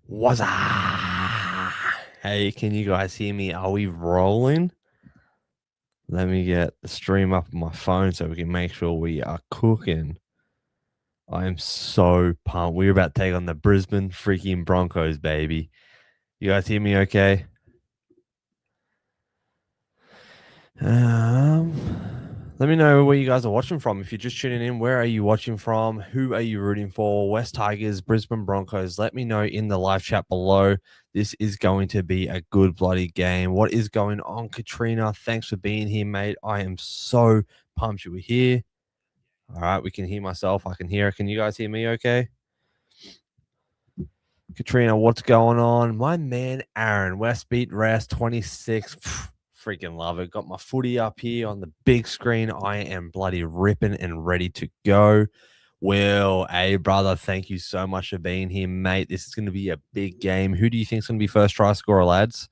What's up? Hey, can you guys hear me? Are we rolling? Let me get the stream up on my phone so we can make sure we are cooking. I am so pumped. We're about to take on the Brisbane freaking Broncos, baby. You guys hear me okay? Let me know where you guys are watching from. If you're just tuning in, where are you watching from? Who are you rooting for? West Tigers, Brisbane Broncos. Let me know in the live chat below. This is going to be a good bloody game. What is going on, Katrina? Thanks for being here, mate. I am so pumped you were here. All right, we can hear myself. I can hear. Can you guys hear me okay? Katrina, what's going on? My man, Aaron, West Beat Rest 26. Freaking love it. Got my footy up here on the big screen. I am bloody ripping and ready to go. Will, hey, brother, thank you so much for being here, mate. This is going to be a big game. Who do you think is going to be first try scorer, lads?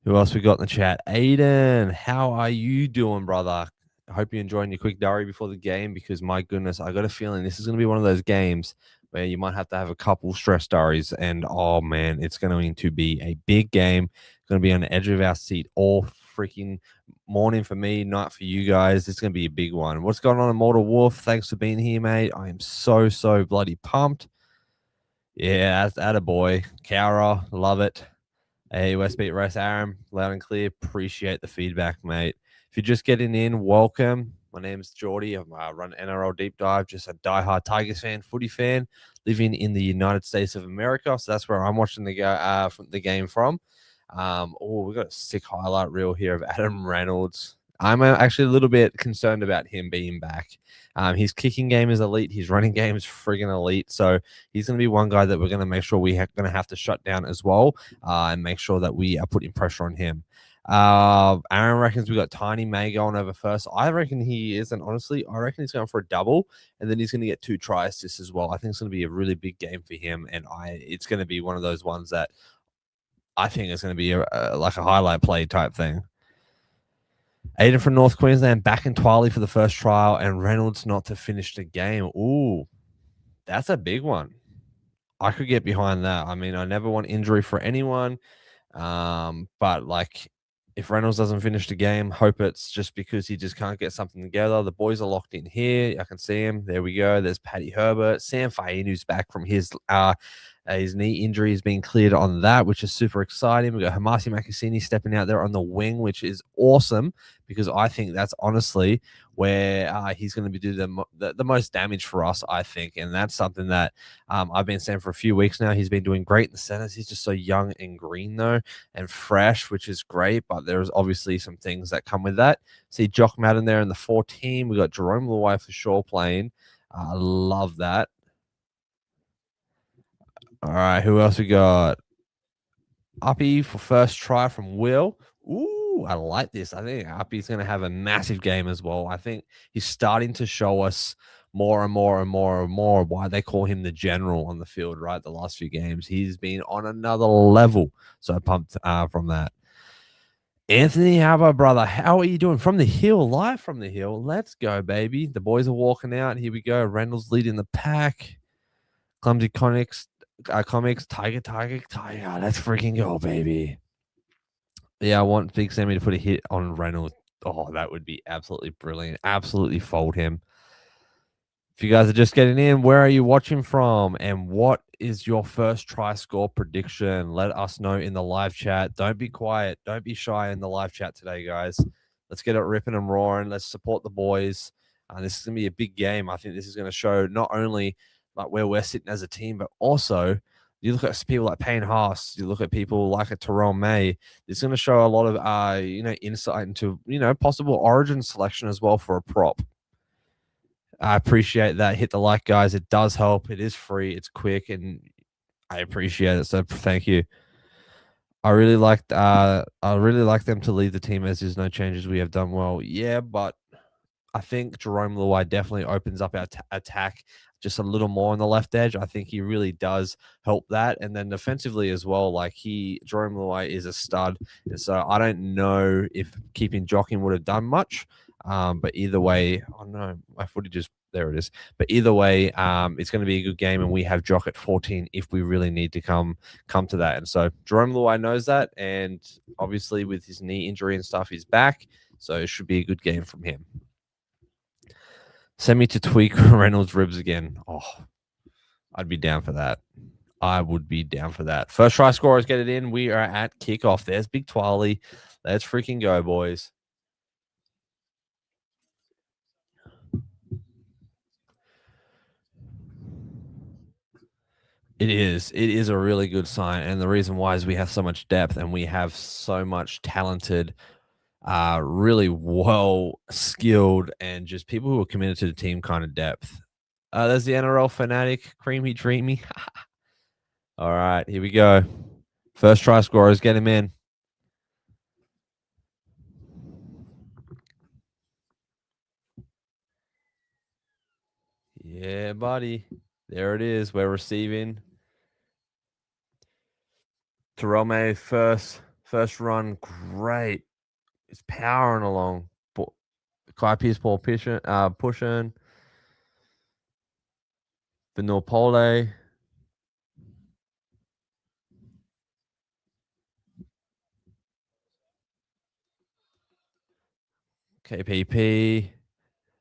Who else we got in the chat? Aiden, how are you doing, brother? I hope you're enjoying your quick diary before the game because, my goodness, I got a feeling this is going to be one of those games where you might have to have a couple stress diaries. And, oh, man, it's going to be a big game. It's going to be on the edge of our seat all freaking morning for me, night for you guys. It's going to be a big one. What's going on, Immortal Wolf? Thanks for being here, mate. I am so bloody pumped. Yeah, that's attaboy. Kara, love it. Hey, Westbeat Race Aaron, loud and clear. Appreciate the feedback, mate. If you're just getting in, welcome. My name's Geordie. I run NRL Deep Dive, just a diehard Tigers fan, footy fan, living in the United States of America. So that's where I'm watching the game from. We've got a sick highlight reel here of Adam Reynolds. I'm actually a little bit concerned about him being back. His kicking game is elite. His running game is friggin' elite. So he's going to be one guy that we're going to make sure we're going to have to shut down as well and make sure that we are putting pressure on him. Aaron reckons we got Tiny May going over first. I reckon he is, and honestly, I reckon he's going for a double, and then he's going to get 2 try assists as well. I think it's going to be a really big game for him, and it's going to be one of those ones that I think is going to be like a highlight play type thing. Aiden from North Queensland back in Twiley for the first trial, and Reynolds not to finish the game. Ooh, that's a big one. I could get behind that. I mean, I never want injury for anyone, but like, if Reynolds doesn't finish the game, hope it's just because he just can't get something together. The boys are locked in here. I can see him. There we go. There's Paddy Herbert. Sam Fainu's back from his knee injury has been cleared on that, which is super exciting. We've got Hamasi Makasini stepping out there on the wing, which is awesome because I think that's honestly where he's going to be doing the most damage for us, I think. And that's something that I've been saying for a few weeks now. He's been doing great in the centers. He's just so young and green, though, and fresh, which is great. But there's obviously some things that come with that. See Jock Madden there in the 14. We got Jerome Luai for sure playing. I love that. All right, who else we got? Uppy for first try from Will. Ooh, I like this. I think Uppy's going to have a massive game as well. I think he's starting to show us more and more why they call him the general on the field, right? The last few games. He's been on another level. So pumped from that. Anthony, how about, brother? How are you doing? From the hill, live from the hill. Let's go, baby. The boys are walking out. Here we go. Reynolds leading the pack. Clumsy Comics, Tiger. Let's freaking go, baby. Yeah, I want Big Sammy to put a hit on Reynolds. Oh, that would be absolutely brilliant. Absolutely fold him. If you guys are just getting in, where are you watching from? And what is your first try score prediction? Let us know in the live chat. Don't be quiet. Don't be shy in the live chat today, guys. Let's get it ripping and roaring. Let's support the boys. This is going to be a big game. I think this is going to show not only like where we're sitting as a team, but also you look at people like Payne Haas, you look at people like a Tyrone May. It's going to show a lot of insight into possible origin selection as well for a prop. I appreciate that. Hit the like, guys. It does help. It is free. It's quick, and I appreciate it. So thank you. I really like them to lead the team as there's no changes. We have done well. Yeah, but I think Jerome Luai definitely opens up our attack just a little more on the left edge. I think he really does help that. And then defensively as well, like Jerome Luai is a stud. And so I don't know if keeping Jocking would have done much. But either way, oh no, my footy just There it is. But either way, it's going to be a good game, and we have Jock at 14 if we really need to come to that. And so Jerome Luai knows that, and obviously with his knee injury and stuff, he's back, so it should be a good game from him. Send me to tweak Reynolds' ribs again. Oh, I'd be down for that. I would be down for that. First try scorers get it in. We are at kickoff. There's Big Twally. Let's freaking go, boys. It is. It is a really good sign. And the reason why is we have so much depth and we have so much talented, really well skilled, and just people who are committed to the team kind of depth. There's the NRL fanatic, creamy, dreamy. All right, here we go. First try scorers, get him in. Yeah, buddy. There it is. We're receiving. Terome first run, great. It's powering along. Kai Pearce Paul pushing. Vanor Pole. KPP.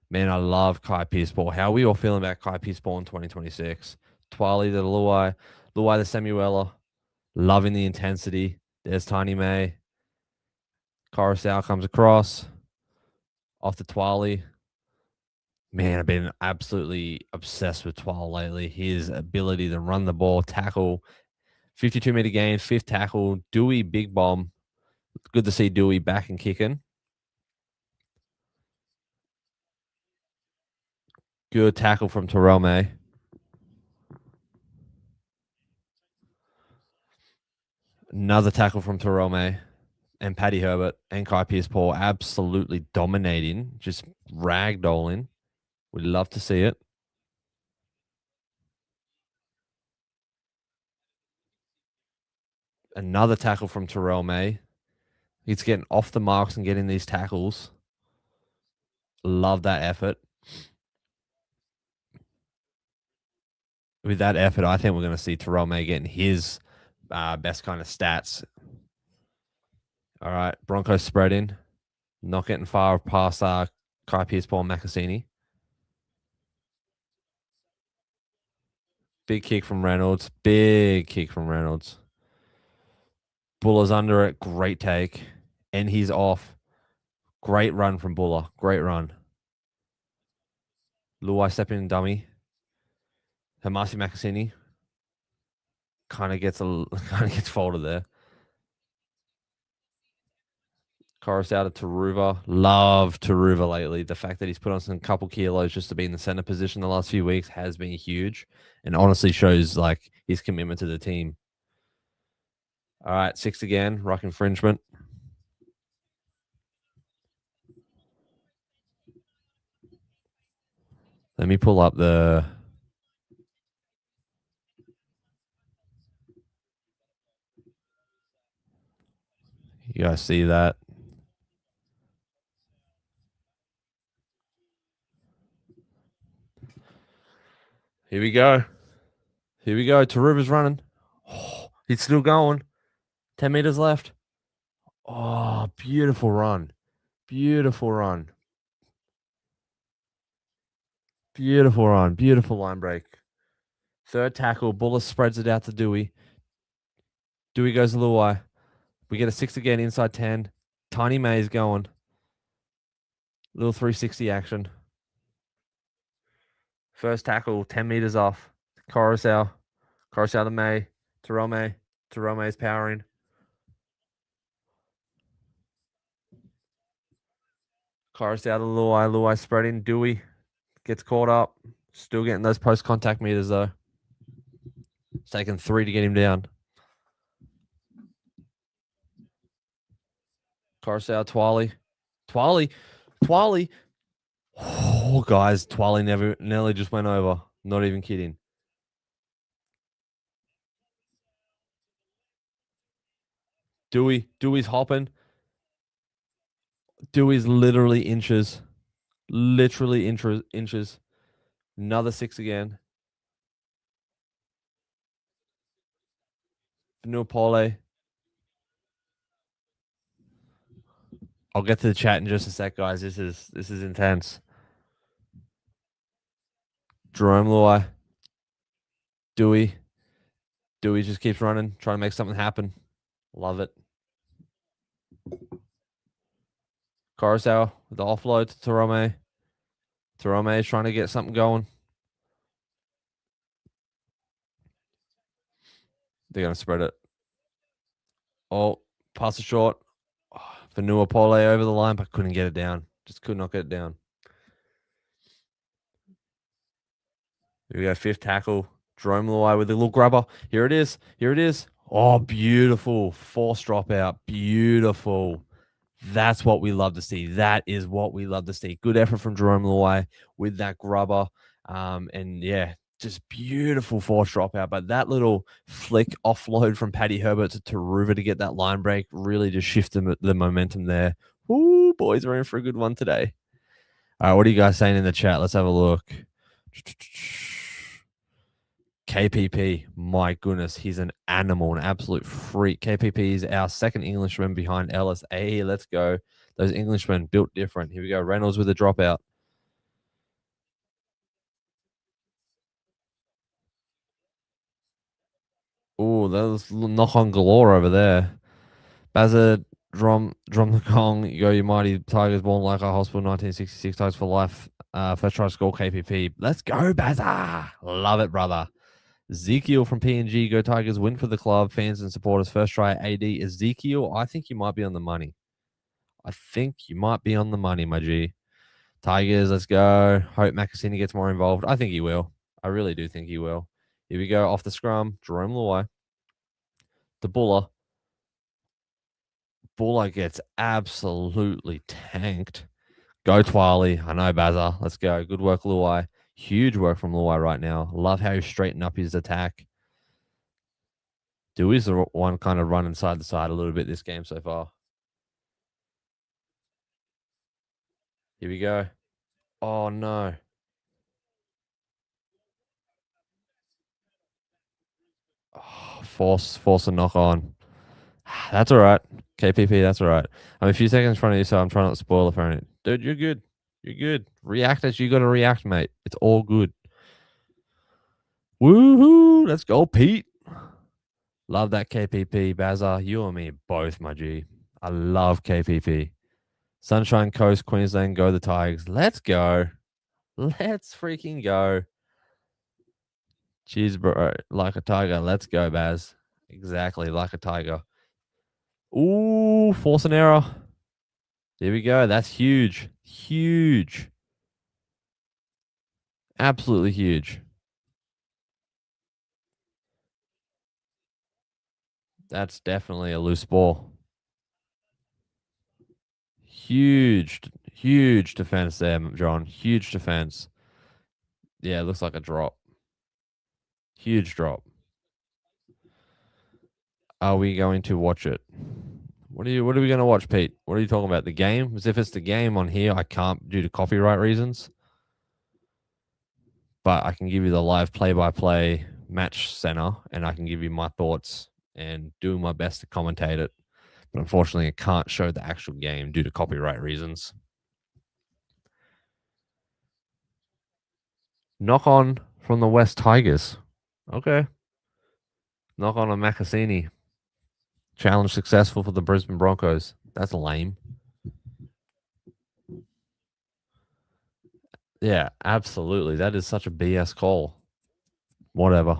Man, I love Kai Pearce Paul. How are we all feeling about Kai Pearce Paul in 2026? Twali the Luai the Samuela. Loving the intensity. There's Tiny May. Coruscant comes across. Off to Twali. Man, I've been absolutely obsessed with Twal lately. His ability to run the ball, tackle, 52-meter gain, fifth tackle, Dewey, big bomb. Good to see Dewey back and kicking. Good tackle from Terome. Another tackle from Terome and Paddy Herbert and Kai Pearce Paul absolutely dominating, just ragdolling. We'd love to see it. Another tackle from Terrell May. He's getting off the marks and getting these tackles. Love that effort. With that effort, I think we're going to see Terrell May getting his best kind of stats. All right, Broncos spreading. Not getting far past Kai Pearce Paul and Macassini. Big kick from Reynolds. Big kick from Reynolds. Buller's under it. Great take. And he's off. Great run from Buller. Great run. Luai stepping in dummy. Hamasi Macassini kind of gets folded there. Chorus out of Taruva. Love Taruva lately. The fact that he's put on some couple kilos just to be in the center position the last few weeks has been huge, and honestly shows like his commitment to the team. All right, 6 again. Ruck infringement. Let me pull up the. You guys see that? Here we go. Here we go. Taruva's running. Oh, he's still going. 10 meters left. Oh, beautiful run. Beautiful run. Beautiful run. Beautiful line break. Third tackle. Buller spreads it out to Dewey. Dewey goes a little wide. We get a 6 again inside 10. Tiny May's going. Little 360 action. First tackle, 10 meters off. Coruscant to May. Terome. Terome's powering. Coruscant to Luai. Luai spreading. Dewey gets caught up. Still getting those post contact meters though. It's taken 3 to get him down. Coruscant, Twali. Oh, guys, Twali nearly just went over. Not even kidding. Dewey's hopping. Dewey's literally inches. Literally inches. Another 6 again. Vanua Pole. I'll get to the chat in just a sec, guys. This is intense. Jerome Luai. Dewey. Dewey just keeps running, trying to make something happen. Love it. Coruscant with the offload to Tarome. Tarome is trying to get something going. They're going to spread it. Oh, pass it short. Oh, Vanua Pole over the line, but couldn't get it down. Just could not get it down. Here we go. 5th tackle. Jerome Luai with a little grubber. Here it is. Here it is. Oh, beautiful. Force dropout. Beautiful. That's what we love to see. That is what we love to see. Good effort from Jerome Luai with that grubber. And yeah, just beautiful force dropout. But that little flick offload from Paddy Herbert to Taruva to get that line break really just shifted the momentum there. Ooh, boys, we're in for a good one today. All right, what are you guys saying in the chat? Let's have a look. KPP, my goodness, he's an animal, an absolute freak. KPP is our second Englishman behind Ellis. Hey, let's go. Those Englishmen built different. Here we go. Reynolds with a dropout. Oh, that was knock on galore over there. Bazza, drum the gong. You go, you mighty Tigers, born like a hospital, 1966, Tigers for life. First try to score KPP. Let's go, Bazza. Love it, brother. Ezekiel from PNG, go Tigers, win for the club, fans and supporters. First try, AD. Ezekiel, I think you might be on the money. I think you might be on the money, my G. Tigers, let's go. Hope Macassini gets more involved. I think he will. I really do think he will. Here we go. Off the scrum. Jerome Luai. The Buller. Buller gets absolutely tanked. Go Twali. I know, Bazza. Let's go. Good work, Luai. Huge work from Luai right now. Love how he straightened up his attack. Dewey's the one kind of running side to side a little bit this game so far. Here we go. Oh, no. Oh, force a knock on. That's all right. KPP, that's all right. I'm a few seconds in front of you, so I'm trying not to spoil it for anything. Dude, you're good. You're good. React as you got to react, mate. It's all good. Woohoo! Let's go, Pete. Love that KPP, Bazza. You and me both, my G. I love KPP. Sunshine Coast, Queensland, go the Tigers. Let's go. Let's freaking go. Cheers, bro. Like a tiger. Let's go, Baz. Exactly, like a tiger. Ooh, force an error. There we go. That's huge. Huge. Absolutely huge. That's definitely a loose ball. Huge defense there, John. Huge defense. Yeah, it looks like a drop. Huge drop. Are we going to watch it? What are we going to watch, Pete? What are you talking about? The game? As if it's the game on here, I can't due to copyright reasons. But I can give you the live play-by-play match center, and I can give you my thoughts and doing my best to commentate it. But unfortunately, I can't show the actual game due to copyright reasons. Knock on from the West Tigers. Okay. Knock on Macassini. Challenge successful for the Brisbane Broncos. That's lame. Yeah, absolutely. That is such a BS call. Whatever.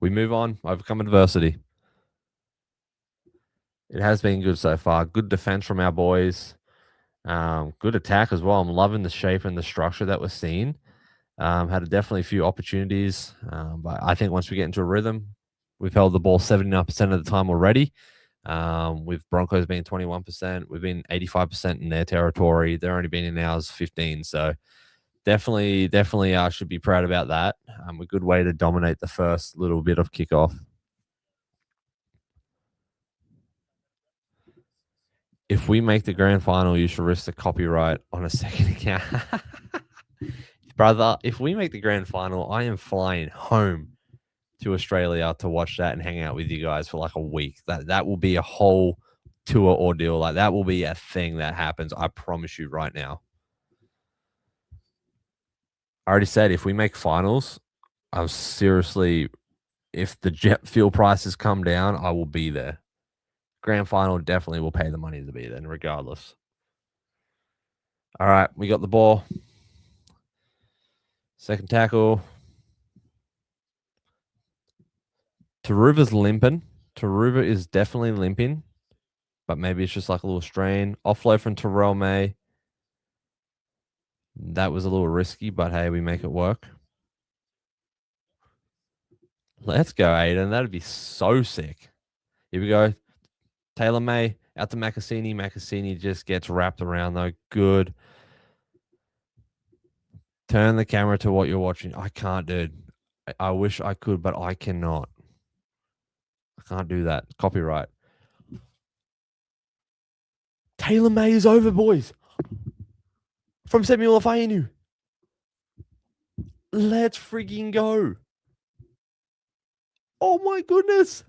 We move on. Overcome adversity. It has been good so far. Good defense from our boys. Good attack as well. I'm loving the shape and the structure that we're seeing. Had definitely a few opportunities, but I think once we get into a rhythm, we've held the ball 79% of the time already. With Broncos being 21%, we've been 85% in their territory. They're only been in ours 15. So definitely, I should be proud about that. A good way to dominate the first little bit of kickoff. If we make the grand final, you should risk the copyright on a second account. Brother, if we make the grand final, I am flying home to Australia to watch that and hang out with you guys for like a week. That will be a whole tour ordeal. Like that will be a thing that happens. I promise you right now. I already said if we make finals, I'm seriously, if the jet fuel prices come down, I will be there. Grand final definitely will pay the money to be there, regardless. All right, we got the ball. Second tackle. Taruva's limping. Taruva is definitely limping, but maybe it's just like a little strain. Offload from Terrell May. That was a little risky, but hey, we make it work. Let's go, Aiden. That'd be so sick. Here we go. Taylor May out to Macassini. Macassini just gets wrapped around, though. Good. Turn the camera to what you're watching. I can't, dude. I wish I could, but I cannot. I can't do that. Copyright. Taylor May is over, boys. From Samuel Afainu. Let's freaking go. Oh my goodness.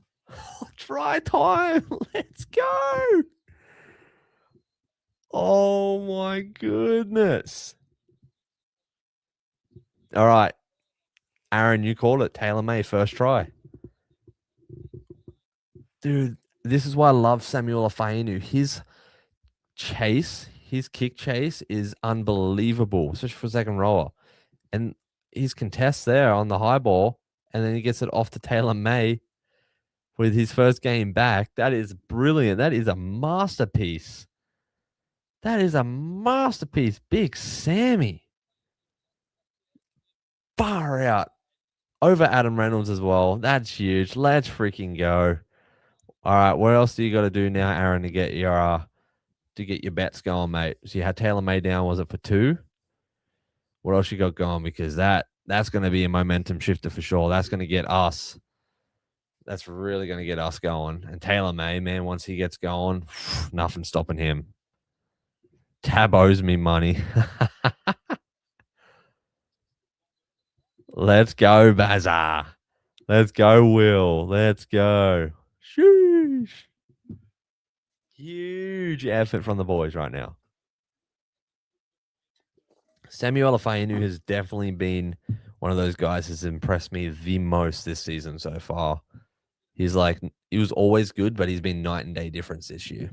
Try time. Let's go. Oh my goodness. All right. Aaron, you called it. Taylor May, first try. Dude, this is why I love Samuel Afainu. His kick chase is unbelievable, especially for a second rower. And his contest there on the high ball, and then he gets it off to Taylor May with his first game back. That is brilliant. That is a masterpiece. That is a masterpiece. Big Sammy. Far out. Over Adam Reynolds as well. That's huge. Let's freaking go. All right, what else do you got to do now, Aaron, to get your bets going, mate? So you had Taylor May down. Was it for 2? What else you got going? Because that's going to be a momentum shifter for sure. That's going to get us. That's really going to get us going. And Taylor May, man, once he gets going, nothing stopping him. Tab owes me money. Let's go, Bazar. Let's go, Will. Let's go. Sheesh. Huge effort from the boys right now. Samuel Afainu has definitely been one of those guys that's impressed me the most this season so far. He was always good, but he's been night and day difference this year.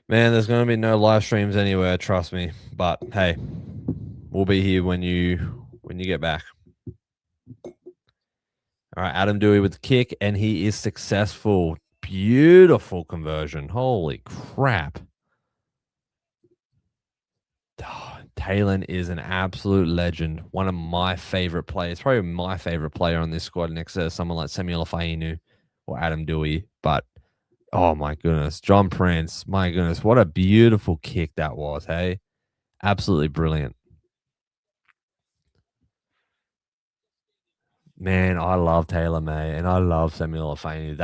Man, there's going to be no live streams anywhere, trust me. But hey, we'll be here when you get back. All right, Adam Dewey with the kick, and he is successful. Beautiful conversion. Holy crap. Oh, Talon is an absolute legend. One of my favorite players. Probably my favorite player on this squad next to someone like Samuel Afainu or Adam Dewey. But, oh my goodness. John Prince. My goodness. What a beautiful kick that was, hey? Absolutely brilliant. Man, I love Taylor May and I love Samuel Afainu.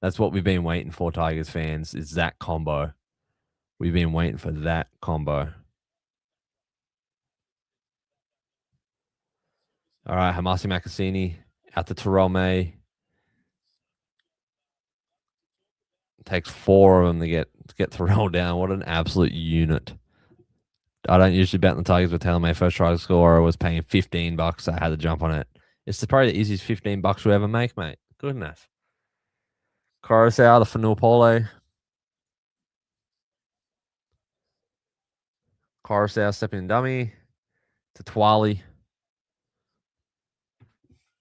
That's what we've been waiting for, Tigers fans, is that combo. We've been waiting for that combo. All right, Hamasi Makassini out to Terrell May. Takes 4 of them to get Terrell down. What an absolute unit. I don't usually bet on the Tigers with Taylor May. First try to score, I was paying $15. So I had to jump on it. It's probably the easiest $15 we ever make, mate. Good enough. Coruscant, the Fanul Pole. Coruscant stepping in dummy to Twali.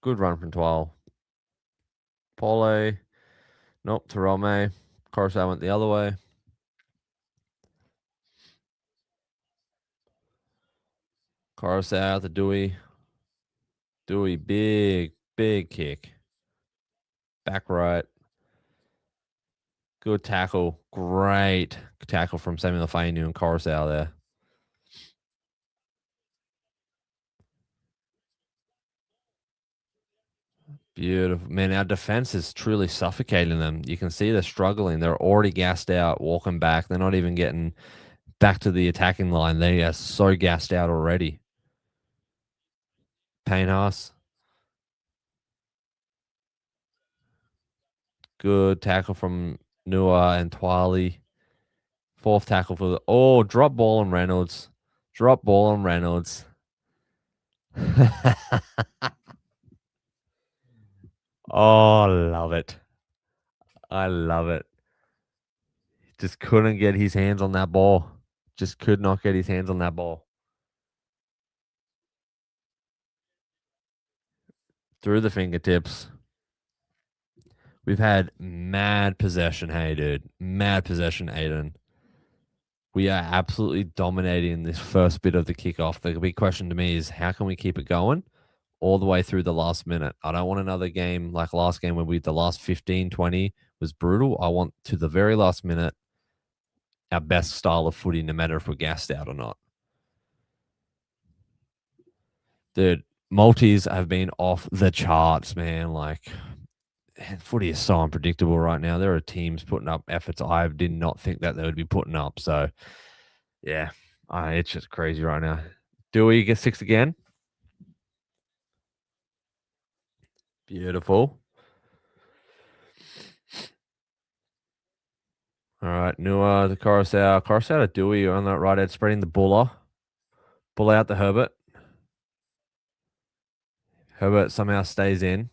Good run from Twal. Pole. Nope, to Rome. Coruscant went the other way. Coruscant out to Dewey. Dewey, big kick. Back right. Good tackle. Great tackle from Samuel Afainu and Coruscant there. Beautiful. Man, our defense is truly suffocating them. You can see they're struggling. They're already gassed out, walking back. They're not even getting back to the attacking line. They are so gassed out already. Paynehouse, good tackle from Nua and Twali. Fourth tackle for the drop ball on Reynolds. Drop ball on Reynolds. Oh, love it. I love it. Just couldn't get his hands on that ball. Just could not get his hands on that ball. Through the fingertips. We've had mad possession, hey, dude. Mad possession, Aiden. We are absolutely dominating this first bit of the kickoff. The big question to me is how can we keep it going all the way through the last minute? I don't want another game like last game where the last 15, 20 was brutal. I want to the very last minute our best style of footy, no matter if we're gassed out or not. Dude, multis have been off the charts, man. Like, man, footy is so unpredictable right now. There are teams putting up efforts I did not think that they would be putting up. So, yeah, it's just crazy right now. Do we get six again? Beautiful. All right, Nua, the Coruscant. Coruscant to Dewey on that right edge, spreading the Buller. Bull out to Herbert. Herbert somehow stays in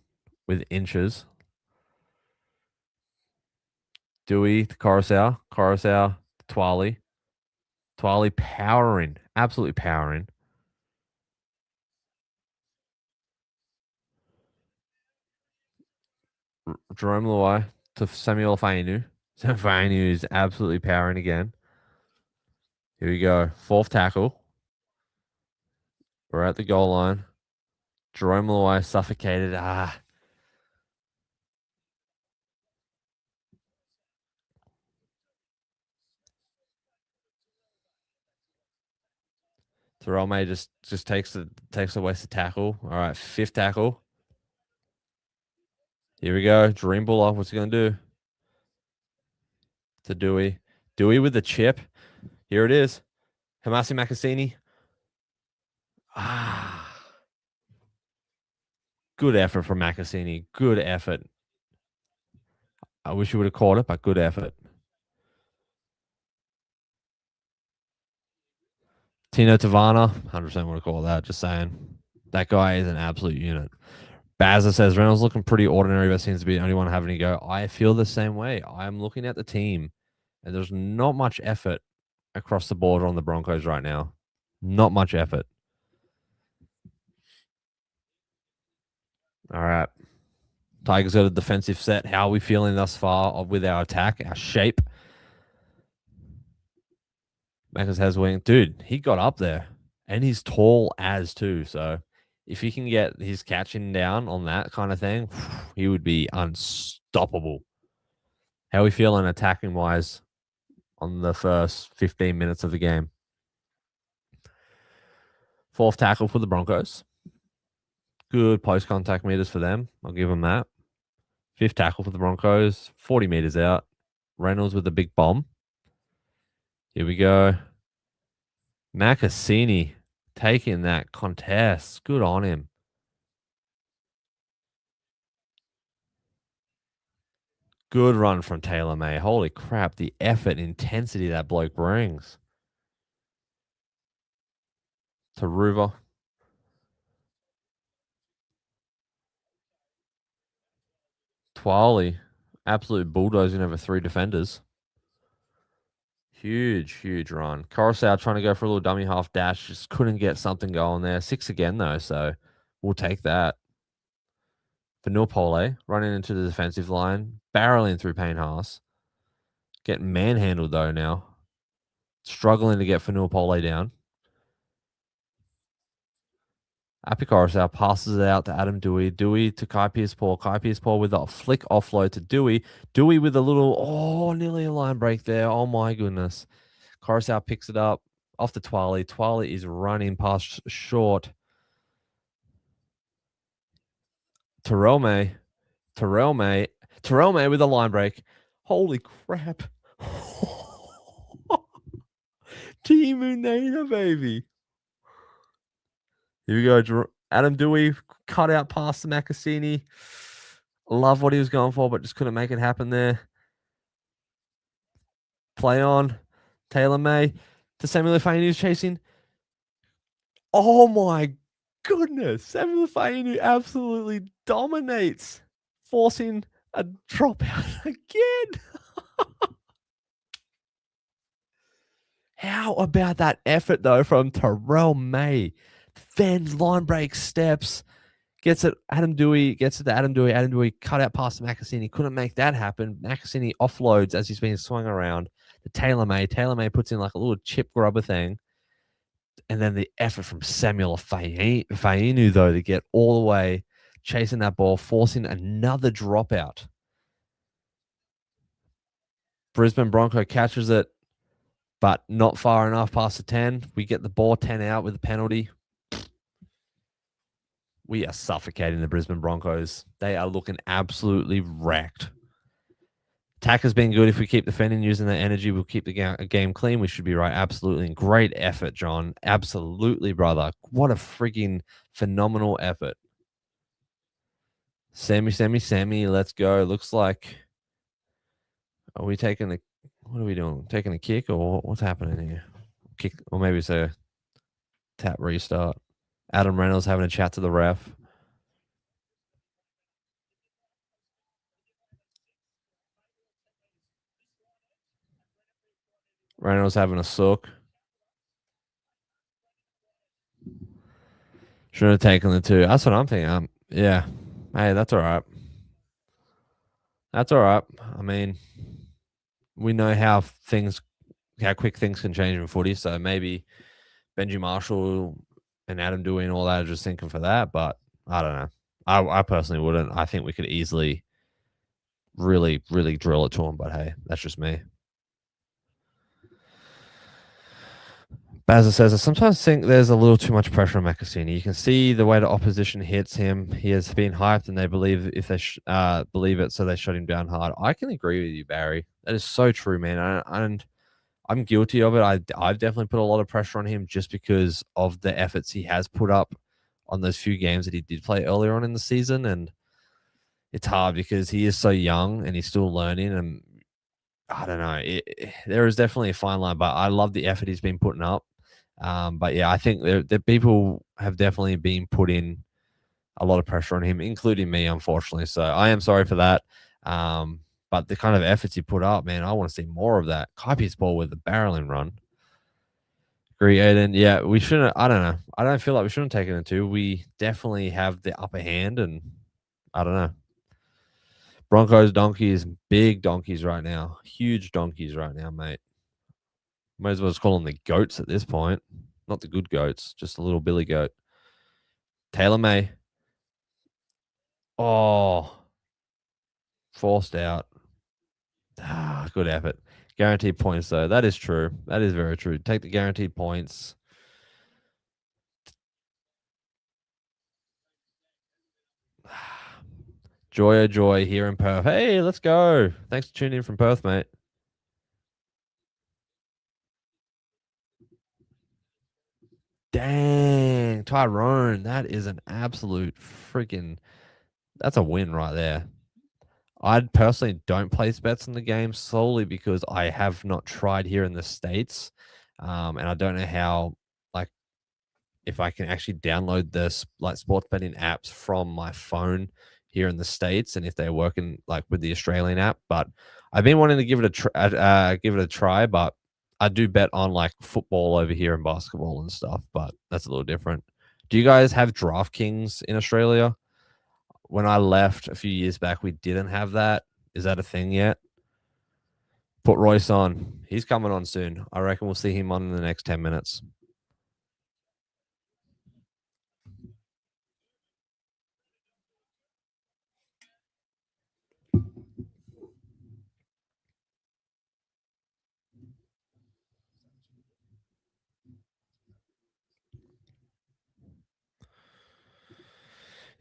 with inches. Dewey to Coruscant. Coruscant to Twali. Twali powering, absolutely powering. Jerome Luai to Samuel Fainu. Samuel Fainu is absolutely powering again. Here we go. Fourth tackle. We're at the goal line. Jerome Luai suffocated. Terrell May just takes the wasted tackle. All right, fifth tackle. Here we go. Dream Buller. What's he gonna do? To Dewey. Dewey with the chip. Here it is. Hamasi Makasini. Good effort from Makasini. Good effort. I wish he would have caught it, but good effort. Tino Tavana, 100% want to call that. Just saying. That guy is an absolute unit. Bazza says Reynolds looking pretty ordinary, but seems to be the only one having to go. I feel the same way. I'm looking at the team, and there's not much effort across the board on the Broncos right now. Not much effort. All right. Tigers got a defensive set. How are we feeling thus far with our attack, our shape? Macca's has wing. Dude, he got up there. And he's tall as too. So if he can get his catching down on that kind of thing, he would be unstoppable. How are we feeling attacking wise on the first 15 minutes of the game? Fourth tackle for the Broncos. Good post contact meters for them. I'll give them that. Fifth tackle for the Broncos. 40 meters out. Reynolds with the big bomb. Here we go. Makasini taking that contest. Good on him. Good run from Taylor May. Holy crap, the effort, intensity that bloke brings. To Ruva. Twali. Absolute bulldozing over three defenders. Huge run. Coruscant trying to go for a little dummy half dash. Just couldn't get something going there. Six again, though, so we'll take that. For Pole, running into the defensive line, barreling through Payne Haas. Getting manhandled, though, now. Struggling to get Fanua Pole down. Apicorosa passes it out to Adam Dewey. Dewey to Kai Pierce-Paul. Kai Pierce-Paul with a flick offload to Dewey. Dewey with a little, nearly a line break there. Oh, my goodness. Coruscant picks it up off to Twali. Twali is running past short. Terrell May. Terrell May. Terrell May with a line break. Holy crap. Timu Nana, baby. Here we go. Adam Dewey cut out past the Macassini. Love what he was going for, but just couldn't make it happen there. Play on. Taylor May to Samuel Fainu, who's chasing. Oh my goodness. Samuel Fainu absolutely dominates, forcing a dropout again. How about that effort, though, from Terrell May? Fends, line break, steps, gets it. Adam Dewey gets it to Adam Dewey. Adam Dewey cut out past Macassini. Couldn't make that happen. Macassini offloads as he's being swung around to Taylor May. Taylor May puts in like a little chip grubber thing. And then the effort from Samuel Fainu, though, to get all the way, chasing that ball, forcing another dropout. Brisbane Bronco catches it, but not far enough past the 10. We get the ball 10 out with a penalty. We are suffocating the Brisbane Broncos. They are looking absolutely wrecked. Attack has been good. If we keep defending, using that energy, we'll keep the game clean. We should be right. Absolutely. And great effort, John. Absolutely, brother. What a freaking phenomenal effort. Sammy. Let's go. Looks like, are we taking a, what are we doing? Taking a kick or what's happening here? Kick, or maybe it's a tap restart. Adam Reynolds having a chat to the ref. Reynolds having a sook. Should have taken the 2. That's what I'm thinking. Yeah. Hey, that's all right. That's all right. I mean, we know how quick things can change in footy. So maybe Benji Marshall and Adam Dewey and all that are just thinking for that. But I don't know. I personally wouldn't. I think we could easily really, really drill it to him. But hey, that's just me. Bazza says, I sometimes think there's a little too much pressure on Macassini. You can see the way the opposition hits him. He has been hyped, and they believe if they believe it, so they shut him down hard. I can agree with you, Barry. That is so true, man. And I'm guilty of it. I've definitely put a lot of pressure on him just because of the efforts he has put up on those few games that he did play earlier on in the season. And it's hard because he is so young and he's still learning. And I don't know. There is definitely a fine line, but I love the effort he's been putting up. But yeah, I think the people have definitely been putting a lot of pressure on him, including me, unfortunately. So I am sorry for that. But the kind of efforts he put up, man, I want to see more of that. Kaipi's ball with the barreling run. Agree, Aiden. Yeah, we shouldn't. I don't know. I don't feel like we shouldn't take it into. We definitely have the upper hand, and I don't know. Broncos, donkeys, big donkeys right now. Huge donkeys right now, mate. Might as well just call them the goats at this point. Not the good goats, just a little billy goat. Taylor May. Oh, forced out. Good effort. Guaranteed points, though. That is true. That is very true. Take the guaranteed points. Joy, oh joy here in Perth. Hey, let's go. Thanks for tuning in from Perth, mate. Dang, Tyrone. That is an absolute freaking. That's a win right there. I personally don't place bets in the game solely because I have not tried here in the States. And I don't know how, like, if I can actually download this like sports betting apps from my phone here in the States and if they're working like with the Australian app. But I've been wanting to give it a try, but I do bet on like football over here and basketball and stuff, but that's a little different. Do you guys have DraftKings in Australia? When I left a few years back, we didn't have that. Is that a thing yet? Put Royce on. He's coming on soon. I reckon we'll see him on in the next 10 minutes.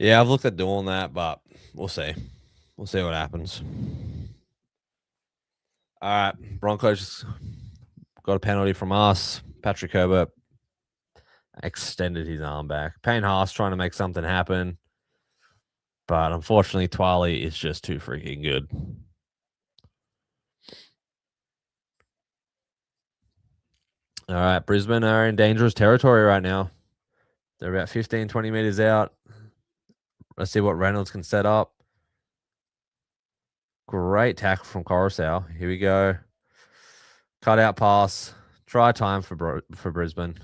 Yeah, I've looked at doing that, but we'll see. We'll see what happens. All right, Broncos got a penalty from us. Patrick Herbert extended his arm back. Payne Haas trying to make something happen, but unfortunately, Twali is just too freaking good. All right, Brisbane are in dangerous territory right now. They're about 15, 20 meters out. Let's see what Reynolds can set up. Great tackle from Coruscant. Here we go. Cut out pass. Try time for Brisbane.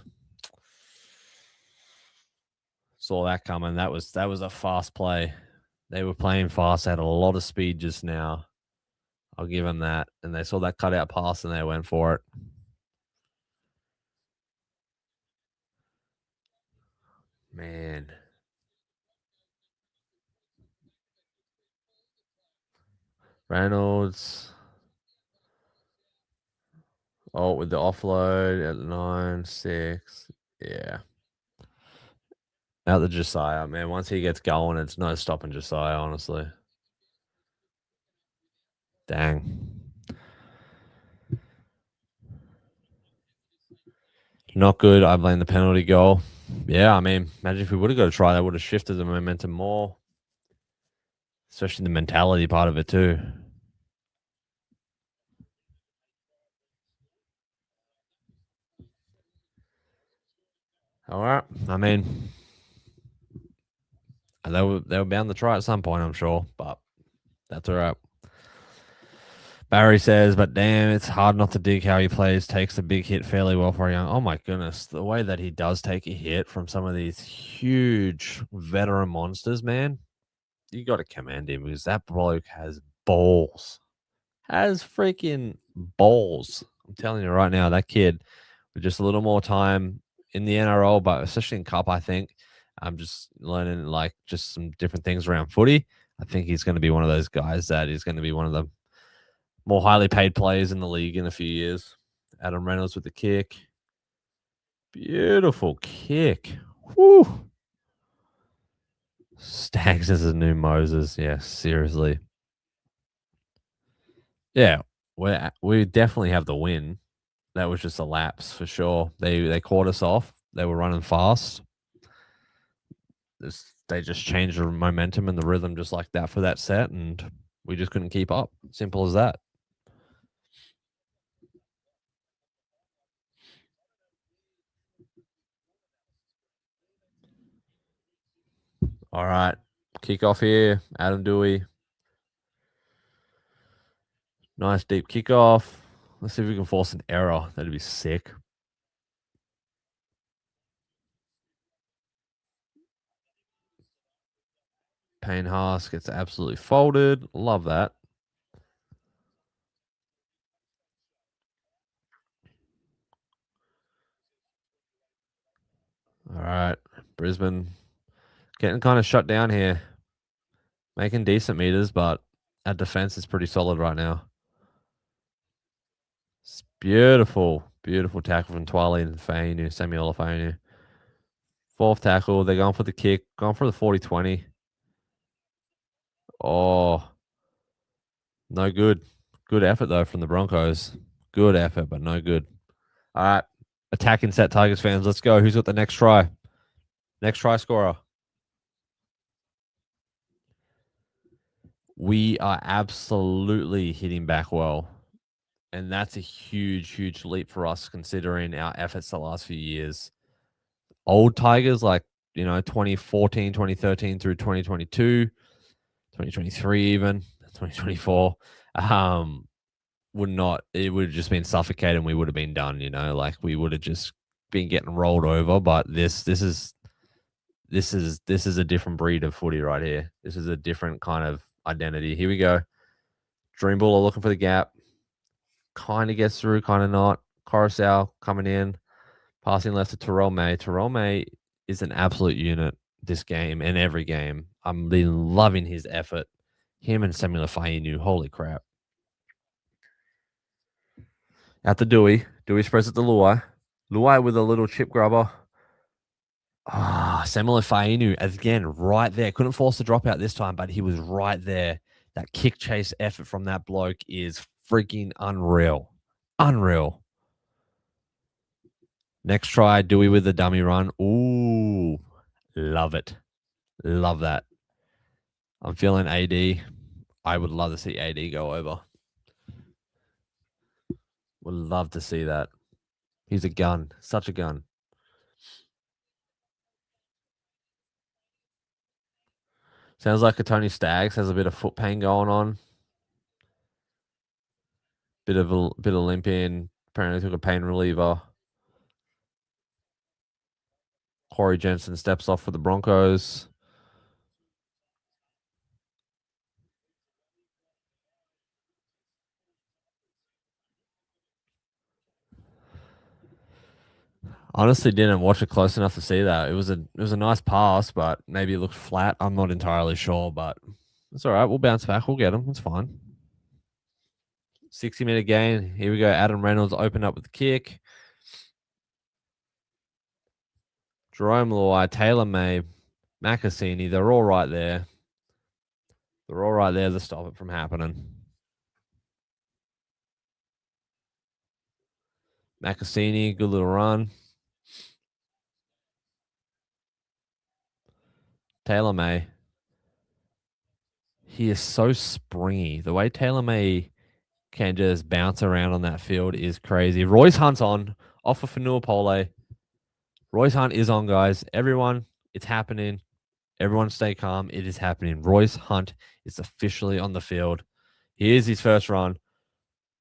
Saw that coming. That was a fast play. They were playing fast. They had a lot of speed just now. I'll give them that. And they saw that cut out pass and they went for it. Man. Reynolds. Oh, with the offload at 9-6. Yeah. Out the Josiah, man. Once he gets going, it's no stopping Josiah, honestly. Dang. Not good. I blame the penalty goal. Yeah, I mean, imagine if we would have got a try, that would have shifted the momentum more. Especially the mentality part of it too. All right. I mean, they were bound to try at some point, I'm sure, but that's all right. Barry says, but damn, it's hard not to dig how he plays. Takes the big hit fairly well for a young. Oh my goodness, the way that he does take a hit from some of these huge veteran monsters, man, you got to commend him because that bloke has balls. Has freaking balls. I'm telling you right now, that kid with just a little more time in the NRL, but especially in Cup, I think I'm just learning like just some different things around footy. I think he's going to be one of those guys that is going to be one of the more highly paid players in the league in a few years. Adam Reynolds with the kick. Beautiful kick. Whew. Stags is a new Moses. Yeah, seriously. Yeah, we definitely have the win. That was just a lapse for sure. They caught us off. They were running fast. They just changed the momentum and the rhythm just like that for that set, and we just couldn't keep up. Simple as that. All right, kick off here. Adam Dewey. Nice deep kickoff. Let's see if we can force an error. That'd be sick. Payne Haas gets absolutely folded. Love that. All right. Brisbane getting kind of shut down here. Making decent meters, but our defense is pretty solid right now. It's beautiful, beautiful tackle from Twali and Fainu, Samuel Fainu. Fourth tackle. They're going for the kick, going for the 40-20. Oh, no good. Good effort, though, from the Broncos. Good effort, but no good. All right. Attacking set, Tigers fans. Let's go. Who's got the next try? Next try scorer. We are absolutely hitting back well. And that's a huge, huge leap for us considering our efforts the last few years. Old Tigers, like, 2014, 2013 through 2022, 2023 even, 2024, would not, it would have just been suffocated and we would have been done, like we would have just been getting rolled over. But this is a different breed of footy right here. This is a different kind of identity. Here we go. Dream Buller looking for the gap. Kind of gets through, kind of not. Coruscant coming in, passing left to Terrell May. Terrell May is an absolute unit this game and every game. I'm been loving his effort. Him and Samuel Fainu, holy crap. At the Dewey. Dewey spreads it to Luai. Luai with a little chip grubber. Samuel Fainu, again, right there. Couldn't force the dropout this time, but he was right there. That kick chase effort from that bloke is freaking unreal. Unreal. Next try, Dewey with the dummy run. Ooh, love it. Love that. I'm feeling AD. I would love to see AD go over. Would love to see that. He's a gun. Such a gun. Sounds like a Tony Staggs has a bit of foot pain going on. Bit of limping. Apparently took a pain reliever. Corey Jensen steps off for the Broncos. Honestly, didn't watch it close enough to see that. It was a nice pass, but maybe it looked flat. I'm not entirely sure, but it's all right. We'll bounce back. We'll get him. It's fine. 60-minute gain. Here we go. Adam Reynolds opened up with the kick. Jerome Luai, Taylor May, Macassini, they're all right there. They're all right there to stop it from happening. Macassini, good little run. Taylor May. He is so springy. The way Taylor May can just bounce around on that field is crazy. Royce Hunt's on. Off of Fanua Pole. Royce Hunt is on, guys. Everyone, it's happening. Everyone stay calm. It is happening. Royce Hunt is officially on the field. Here's his first run.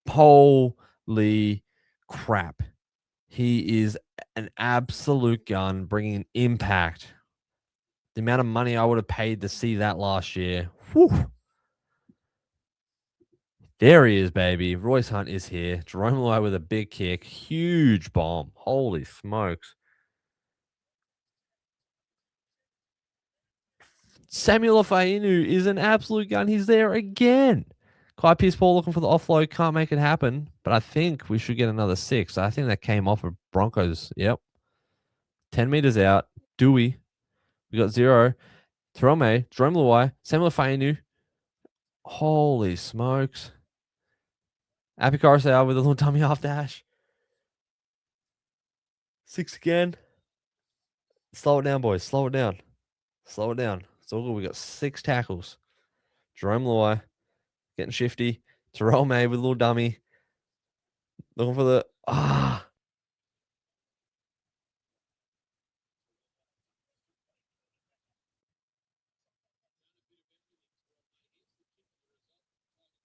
Holy crap. He is an absolute gun, bringing impact. The amount of money I would have paid to see that last year. Whew. There he is, baby. Royce Hunt is here. Jerome Luai with a big kick. Huge bomb. Holy smokes. Samuel Fainu is an absolute gun. He's there again. Kai Pearce-Paul looking for the offload. Can't make it happen. But I think we should get another 6. I think that came off of Broncos. Yep. 10 meters out. Dewey. We got 0. Terome. Jerome Luai. Samuel Fainu. Holy smokes. Api Carousel with a little dummy half dash. 6 again. Slow it down, boys. Slow it down. Slow it down. It's all good. We got 6 tackles. Jerome Luai getting shifty. Terrell May with a little dummy. Looking for the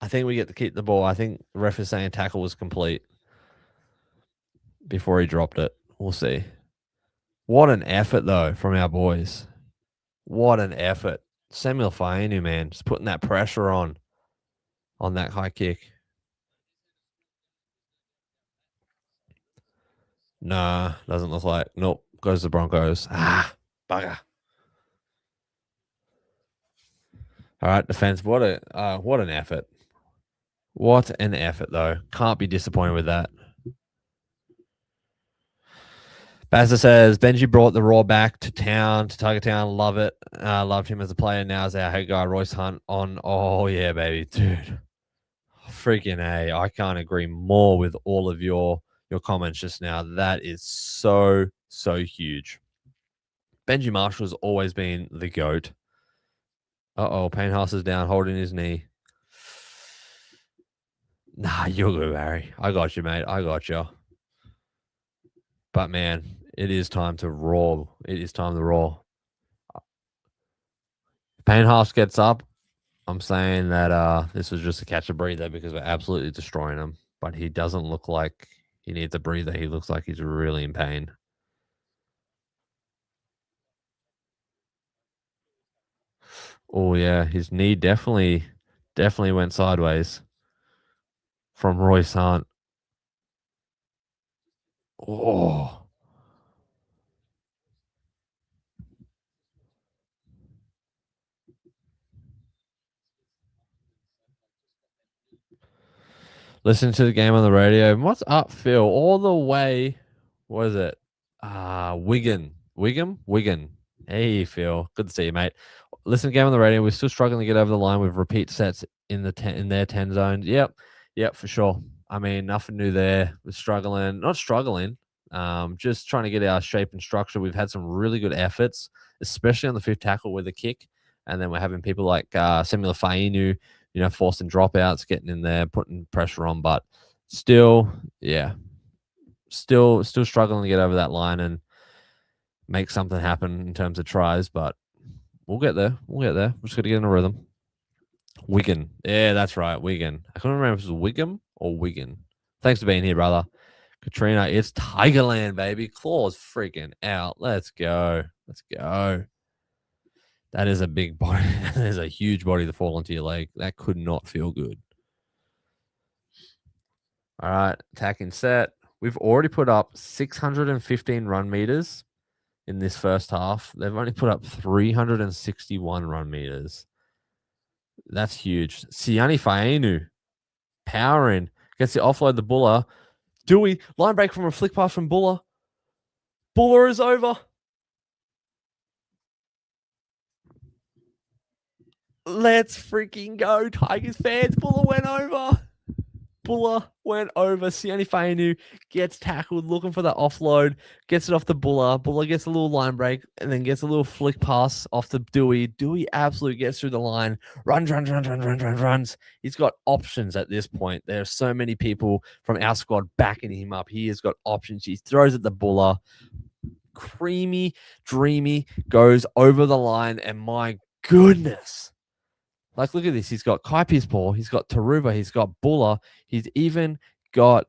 I think we get to keep the ball. I think the ref is saying tackle was complete before he dropped it. We'll see. What an effort, though, from our boys. What an effort. Samuel Fainu, man, just putting that pressure on that high kick. Nah, doesn't look like. Nope, goes the Broncos. Bugger. All right, defense. What an effort. What an effort, though. Can't be disappointed with that. Bazza says Benji brought the Raw back to Tiger Town. Love it. Loved him as a player. Now as our head guy, Royce Hunt on. Oh yeah, baby, dude. Freaking A. I can't agree more with all of your comments just now. That is so huge. Benji Marshall's always been the GOAT. Paynehouse is down, holding his knee. Nah, you're good, Barry. I got you, mate. I got you. But man, it is time to roar. It is time to roar. Paynehouse gets up. I'm saying that this was just a catch a breather because we're absolutely destroying him. But he doesn't look like he needs a breather. He looks like he's really in pain. Oh yeah, his knee definitely went sideways from Royce Hunt. Oh. Listen to the game on the radio. What's up, Phil? All the way, what is it? Wigan. Wigan? Wigan. Hey, Phil. Good to see you, mate. Listen, game on the radio. We're still struggling to get over the line with repeat sets in in their 10 zones. Yep, for sure. I mean, nothing new there. We're struggling, not struggling, just trying to get our shape and structure. We've had some really good efforts, especially on the fifth tackle with the kick. And then we're having people like Samuel Fainu, forcing dropouts, getting in there, putting pressure on. But still, yeah, still struggling to get over that line and make something happen in terms of tries. But we'll get there. We'll get there. We're just got to get in a rhythm. Wigan. Yeah, that's right. Wigan. I couldn't remember if it was Wigan or Wigan. Thanks for being here, brother. Katrina, it's Tigerland, baby. Claws freaking out. Let's go. Let's go. That is a big body. That is a huge body to fall onto your leg. That could not feel good. All right. Attacking set. We've already put up 615 run meters in this first half. They've only put up 361 run meters. That's huge. Siani Faenu powering, gets the offload the Buller. Dewey, line break from a flick pass from Buller. Buller is over. Let's freaking go, Tigers fans. Buller went over. Buller went over. Siani Fainu gets tackled, looking for that offload, gets it off the Buller. Buller gets a little line break and then gets a little flick pass off the Dewey. Dewey absolutely gets through the line, runs. He's got options at this point. There are so many people from our squad backing him up. He has got options. He throws at the Buller. Creamy, dreamy, goes over the line, and my goodness. Like, look at this. He's got Kaipi's ball. He's got Taruva. He's got Buller. He's even got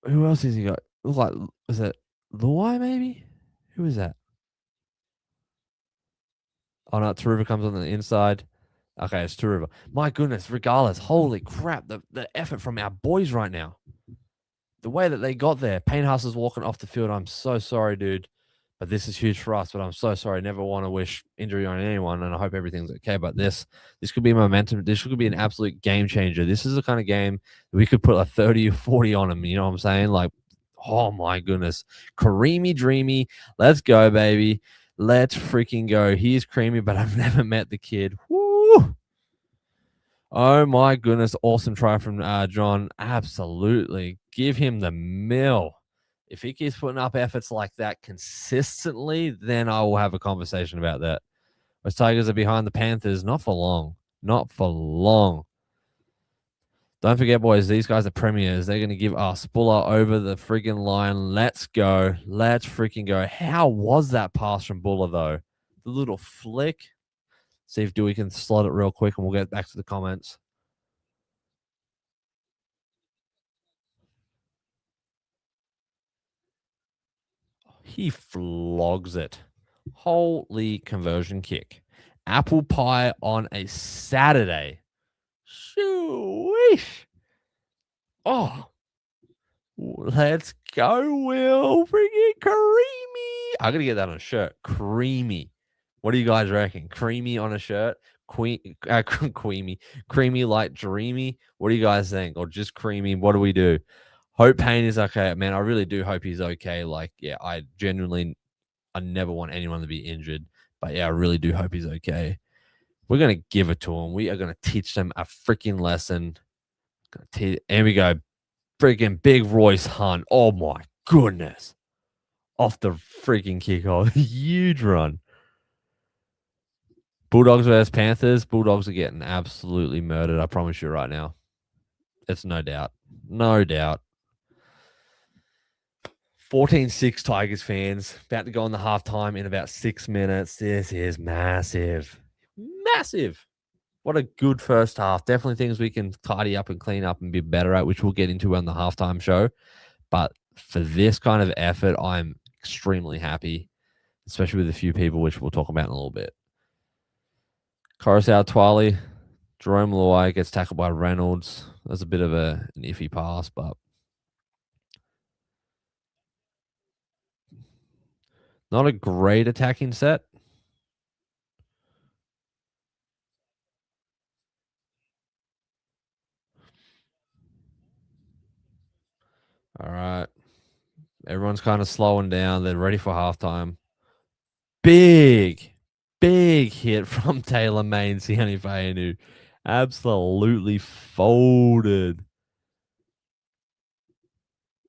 who else has he got? Look like was it Luai maybe? Who is that? Oh no, Taruva comes on the inside. Okay, it's Taruva. My goodness, regardless, holy crap, the effort from our boys right now. The way that they got there. Payne Haas is walking off the field. I'm so sorry, dude. But this is huge for us. But I'm so sorry. Never want to wish injury on anyone, and I hope everything's okay. But this could be momentum. This could be an absolute game changer. This is the kind of game that we could put a 30 or 40 on them. You know what I'm saying? Like, oh my goodness. Creamy dreamy. Let's go, baby. Let's freaking go. He's creamy, but I've never met the kid. Woo! Oh my goodness. Awesome try from John. Absolutely. Give him the mill. If he keeps putting up efforts like that consistently, then I will have a conversation about that. Those Tigers are behind the Panthers, not for long. Not for long. Don't forget, boys, these guys are premiers. They're going to give us Buller over the friggin' line. Let's go. Let's freaking go. How was that pass from Buller, though? The little flick. See if Dewey can slot it real quick, and we'll get back to the comments. He flogs it. Holy conversion kick. Apple pie on a Saturday. Shooish. Oh, let's go, Will. Freaking creamy. I gotta get that on a shirt. Creamy. What do you guys reckon? Creamy on a shirt? Creamy. Creamy like dreamy. What do you guys think? Or just creamy? What do we do? Hope Payne is okay. Man, I really do hope he's okay. Like, yeah, I never want anyone to be injured. But yeah, I really do hope he's okay. We're gonna give it to him. We are gonna teach them a freaking lesson. And we go, freaking big Royce Hunt. Oh my goodness. Off the freaking kickoff. Huge run. Bulldogs versus Panthers. Bulldogs are getting absolutely murdered. I promise you right now. It's no doubt. No doubt. 14-6 Tigers fans. About to go on the halftime in about 6 minutes. This is massive. Massive. What a good first half. Definitely things we can tidy up and clean up and be better at, which we'll get into on the halftime show. But for this kind of effort, I'm extremely happy, especially with a few people, which we'll talk about in a little bit. Coruscant Twali, Jerome Luai gets tackled by Reynolds. That's a bit of an iffy pass, but not a great attacking set. All right. Everyone's kind of slowing down. They're ready for halftime. Big, big hit from Taylor May and Sione Fainu. Absolutely folded.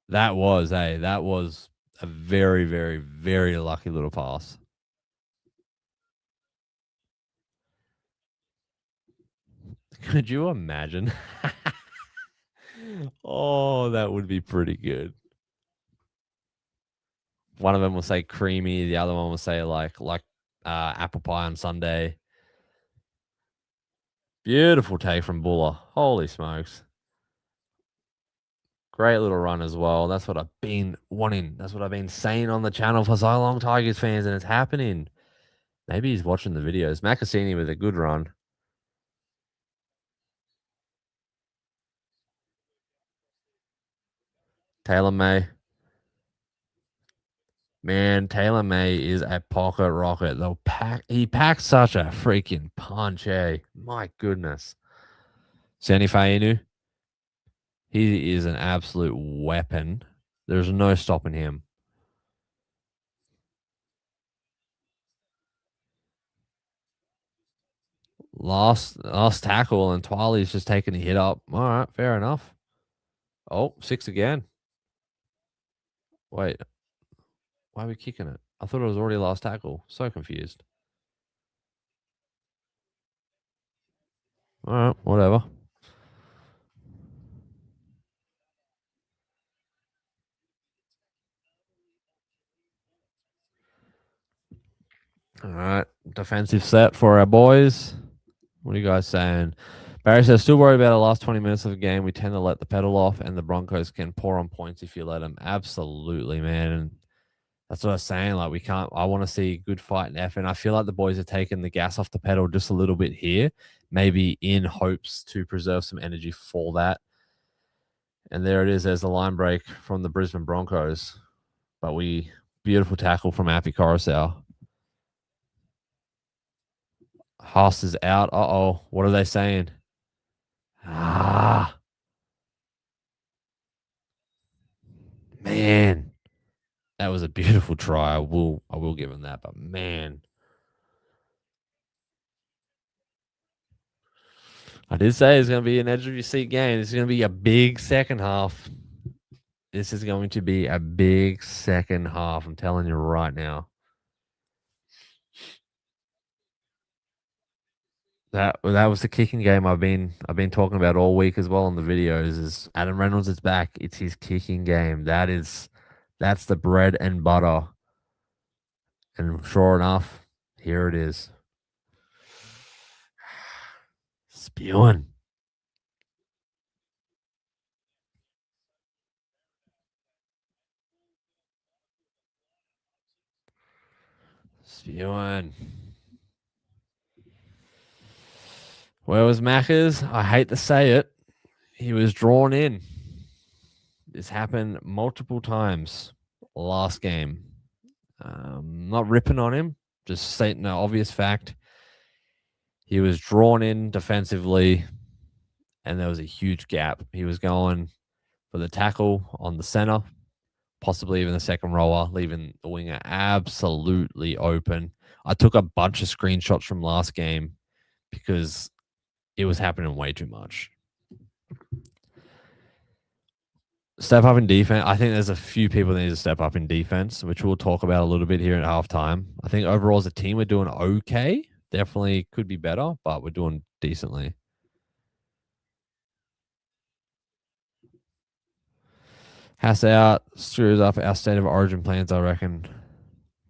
That was a very, very, very lucky little pass. Could you imagine? Oh, that would be pretty good. One of them will say creamy, the other one will say like apple pie on Sunday. Beautiful take from Buller. Holy smokes. Great little run as well. That's what I've been wanting. That's what I've been saying on the channel for so long, Tigers fans, and it's happening. Maybe he's watching the videos. Macassini with a good run. Taylor May. Man, Taylor May is a pocket rocket. He packs such a freaking punch, eh? My goodness. Sani Fainu, he is an absolute weapon. There's no stopping him. Last tackle, and Twali's just taking a hit up. All right, fair enough. Oh, 6 again. Wait, why are we kicking it? I thought it was already last tackle. So confused. All right, whatever. All right, defensive set for our boys. What are you guys saying? Barry says, still worried about the last 20 minutes of the game. We tend to let the pedal off, and the Broncos can pour on points if you let them. Absolutely, man. And that's what I was saying. Like, we can't, I want to see good fight and effort. And I feel like the boys are taking the gas off the pedal just a little bit here, maybe in hopes to preserve some energy for that. And there it is. There's the line break from the Brisbane Broncos. But beautiful tackle from Appy Coruscant. Haas is out. Uh-oh. What are they saying? Ah. Man. That was a beautiful try. I will give him that. But man. I did say it's going to be an edge of your seat game. It's going to be a big second half. This is going to be a big second half. I'm telling you right now. That was the kicking game I've been talking about all week as well on the videos. Is Adam Reynolds is back. It's his kicking game. That's the bread and butter. And sure enough, here it is. Spewing. Spewing. Where was Macca's? I hate to say it. He was drawn in. This happened multiple times last game. Not ripping on him, just stating the obvious fact. He was drawn in defensively, and there was a huge gap. He was going for the tackle on the center, possibly even the second rower, leaving the winger absolutely open. I took a bunch of screenshots from last game because it was happening way too much. Step up in defense. I think there's a few people that need to step up in defense, which we'll talk about a little bit here at halftime. I think overall as a team, we're doing okay. Definitely could be better, but we're doing decently. Hass out, screws up our state of origin plans, I reckon.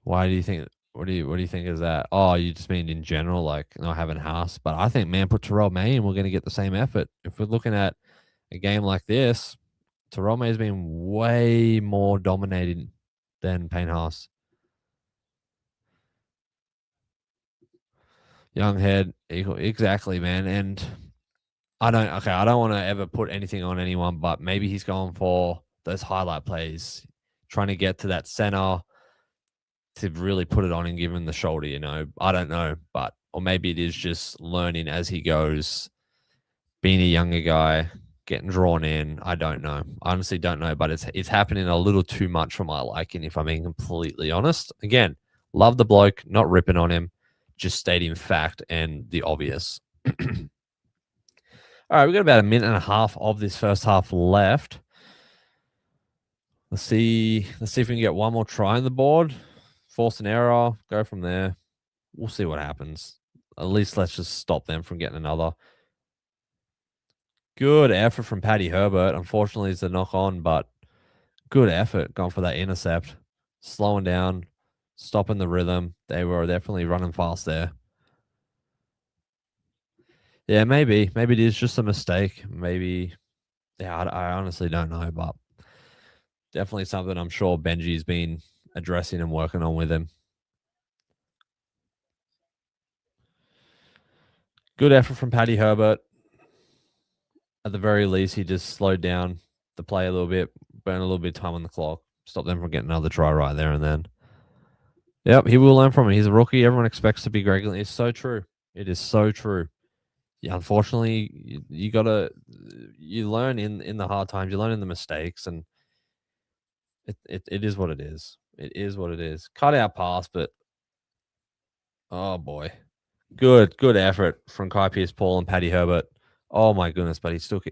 Why do you think? What do you think is that? Oh, you just mean in general, like not having Haas. But I think, man, put Terrell May and we're going to get the same effort. If we're looking at a game like this, Terrell May has been way more dominating than Payne Haas. Young head, equal, exactly, man. And I don't want to ever put anything on anyone, but maybe he's going for those highlight plays, trying to get to that center to really put it on and give him the shoulder, you know. I don't know, or maybe it is just learning as he goes, being a younger guy, getting drawn in. I don't know. I honestly don't know, but it's happening a little too much for my liking, if I'm being completely honest. Again, Love the bloke, not ripping on him, just stating fact and the obvious. All right, we've got about a minute and a half of this first half left. Let's see if we can get one more try on the board, force an error, go from there. We'll see what happens. At least let's just stop them from getting another. Good effort from Paddy Herbert. Unfortunately, it's a knock on, but good effort going for that intercept. Slowing down, stopping the rhythm. They were definitely running fast there. Yeah, maybe. Maybe it is just a mistake. Maybe, yeah, I honestly don't know, but definitely something I'm sure Benji's been addressing and working on with him. Good effort from Paddy Herbert. At the very least, he just slowed down the play a little bit, burn a little bit of time on the clock, stop them from getting another try right there and then. Yep, he will learn from it. He's a rookie. Everyone expects to be Greg. It's so true. It is so true. Yeah, unfortunately, you gotta you learn in the hard times. You learn in the mistakes, and it is what it is. It is what it is. Cut out pass, but oh boy, good effort from Kai Pierce-Paul and Paddy Herbert. Oh my goodness, but he still.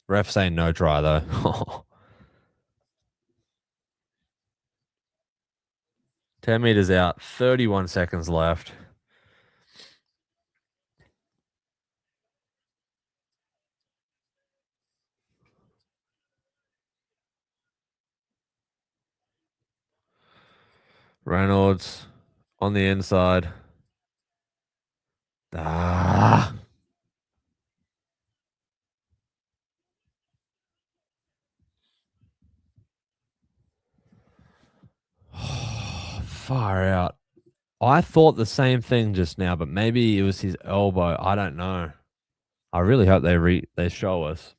Ref saying no try though. 10 meters out, 31 seconds left. Reynolds on the inside. Ah. Far out. I thought the same thing just now, but maybe it was his elbow. I don't know. I really hope they show us.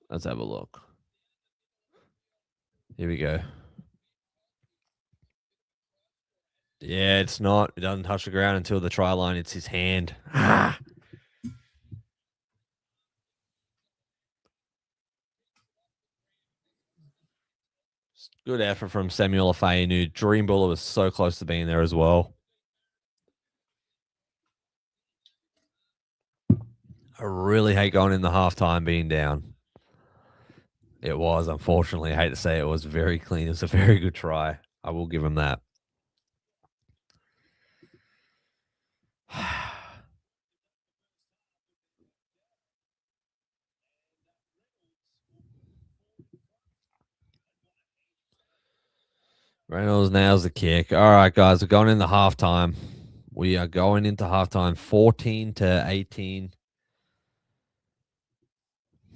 Let's have a look. Here we go. Yeah, it's not. It doesn't touch the ground until the try line. It's his hand. Ah. Good effort from Samuel Afeinu. Dream Buller was so close to being there as well. I really hate going in the halftime being down. It was, unfortunately. I hate to say it was very clean. It was a very good try. I will give him that. Reynolds nails the kick. All right, guys, we're going into halftime. We are going into halftime 14-18.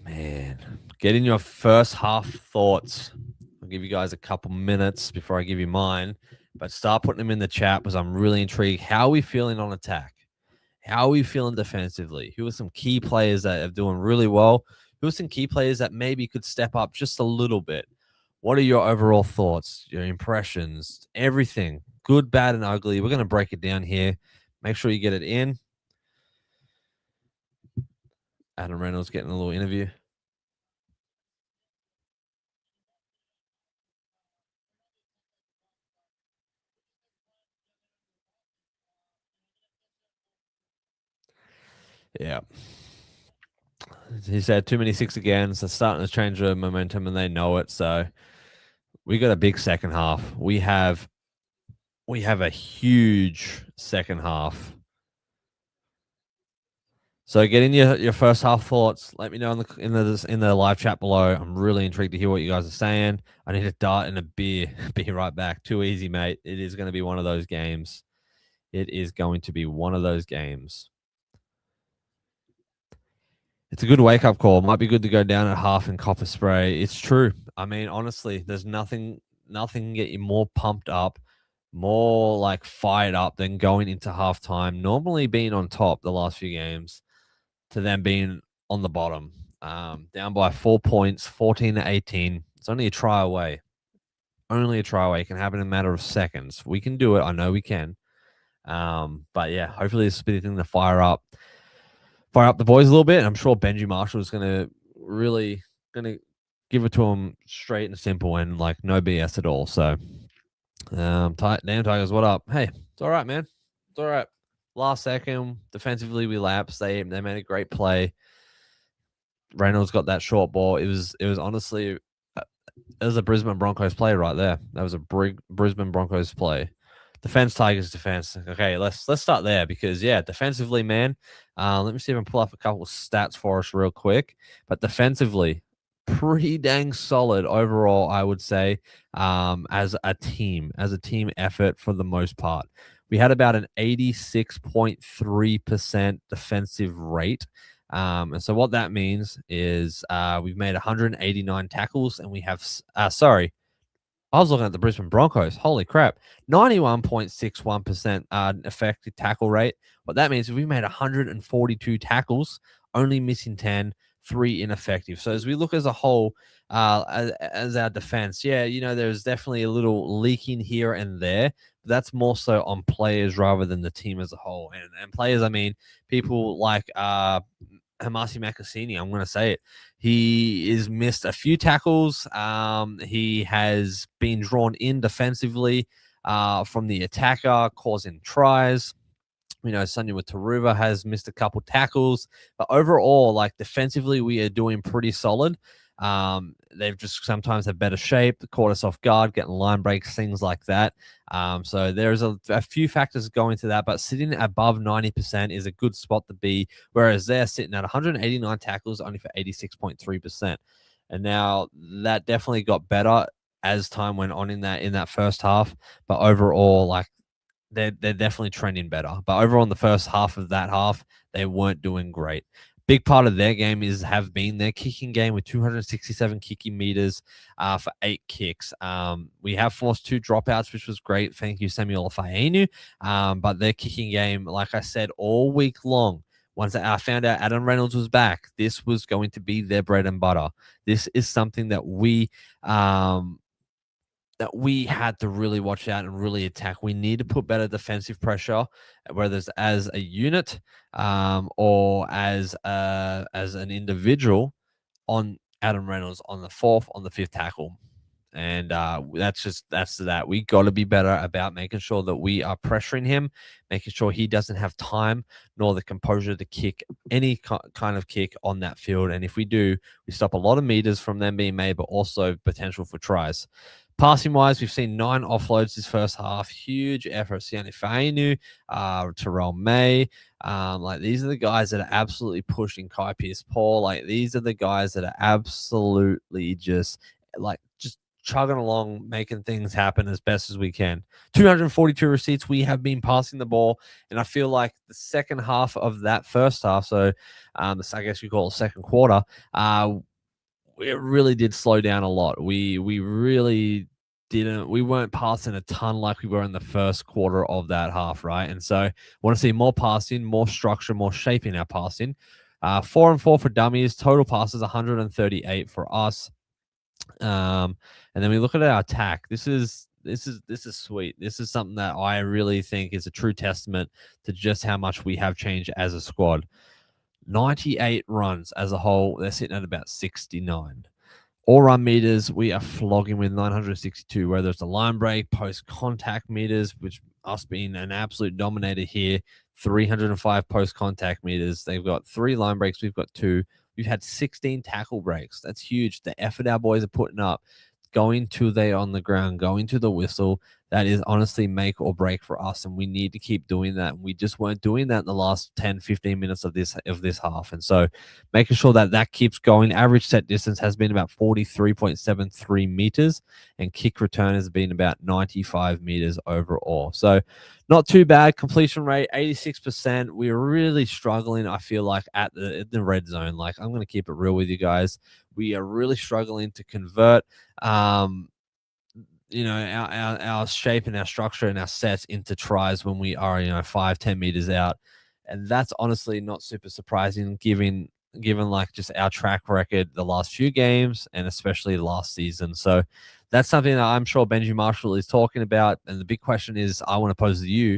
Man, get in your first half thoughts. I'll give you guys a couple minutes before I give you mine, but start putting them in the chat because I'm really intrigued. How are we feeling on attack? How are we feeling defensively? Who are some key players that are doing really well? Who are some key players that maybe could step up just a little bit? What are your overall thoughts, your impressions, everything, good, bad, and ugly? We're going to break it down here. Make sure you get it in. Adam Reynolds getting a little interview. Yeah. He said too many six again. So starting to change the momentum and they know it. So we got a big second half. We have a huge second half. So get in your first half thoughts. Let me know in the live chat below. I'm really intrigued to hear what you guys are saying. I need a dart and a beer. Be right back. Too easy, mate. It is going to be one of those games. It is going to be one of those games. It's a good wake up call. Might be good to go down at half and copper spray. It's true. I mean, honestly, there's nothing can get you more pumped up, more like fired up than going into halftime. Normally being on top the last few games to them being on the bottom, down by 4 points, 14-18. It's only a try away. Only a try away. It can happen in a matter of seconds. We can do it. I know we can. But yeah, hopefully this will be the thing to fire up the boys a little bit. I'm sure Benji Marshall is going to really give it to them straight and simple and like no BS at all. So, damn Tigers, what up? Hey, it's all right, man. It's all right. Last second, defensively we lapsed. They made a great play. Reynolds got that short ball. It was honestly it was a Brisbane Broncos play right there. That was a Brisbane Broncos play. Defense, Tigers, defense. Okay, let's start there because yeah, defensively, man. Let me see if I can pull up a couple of stats for us real quick. But defensively, pretty dang solid overall, I would say. As a team effort for the most part, we had about an 86.3% defensive rate. And so what that means is we've made 189 tackles, and we have sorry, I was looking at the Brisbane Broncos. Holy crap. 91.61% effective tackle rate. What that means is we made 142 tackles, only missing 10, 3 ineffective. So as we look as a whole, as our defense, yeah, there's definitely a little leaking here and there. But that's more so on players rather than the team as a whole. And players, I mean, people like Hamasi Makasini, I'm going to say it. He has missed a few tackles. He has been drawn in defensively from the attacker, causing tries. Sonia Taruva has missed a couple tackles, but overall, like defensively, we are doing pretty solid. They've just sometimes have better shape, caught us off guard, getting line breaks, things like that. So there's a few factors going to that, but sitting above 90% is a good spot to be, whereas they're sitting at 189 tackles only for 86.3%. And now that definitely got better as time went on in that first half, but overall, like they're definitely trending better. But overall, in the first half of that half, they weren't doing great. Big part of their game have been their kicking game with 267 kicking meters for 8 kicks. We have forced 2 dropouts, which was great. Thank you, Samuel Fainu. But their kicking game, like I said, all week long, once I found out Adam Reynolds was back, this was going to be their bread and butter. This is something that we had to really watch out and really attack. We need to put better defensive pressure, whether it's as a unit or as an individual, on Adam Reynolds on the 4th, on the 5th tackle. And that's that. We got to be better about making sure that we are pressuring him, making sure he doesn't have time nor the composure to kick any kind of kick on that field. And if we do, we stop a lot of meters from them being made, but also potential for tries. Passing wise, we've seen 9 offloads this first half. Huge effort. Sione Fainu, Terrell May. Like these are the guys that are absolutely pushing Kai Pearce-Paul. Like these are the guys that are absolutely just chugging along, making things happen as best as we can. 242 receipts. We have been passing the ball, and I feel like the second half of that first half, so I guess you call it second quarter, it really did slow down a lot. We really didn't. We weren't passing a ton like we were in the first quarter of that half, right? And so I want to see more passing, more structure, more shape in our passing. 4 and 4 for dummies. Total passes 138 for us. And then we look at our attack. This is sweet. This is something that I really think is a true testament to just how much we have changed as a squad. 98 runs as a whole. They're sitting at about 69. All run meters, we are flogging with 962, whether it's a line break, post-contact meters, which us being an absolute dominator here, 305 post-contact meters. They've got 3 line breaks. We've got 2. We've had 16 tackle breaks. That's huge. The effort our boys are putting up, going to they on the ground, going to the whistle, that is honestly make or break for us, and we need to keep doing that. We just weren't doing that in the last 10, 15 minutes of this half. And so making sure that keeps going. Average set distance has been about 43.73 meters, and kick return has been about 95 meters overall. So not too bad. Completion rate, 86%. We're really struggling, I feel like, at the red zone. Like, I'm going to keep it real with you guys. We are really struggling to convert our shape and our structure and our sets into tries when we are 5-10 meters out. And that's honestly not super surprising given like just our track record the last few games and especially last season. So that's something that I'm sure Benji Marshall is talking about. And the big question is, I want to pose to you,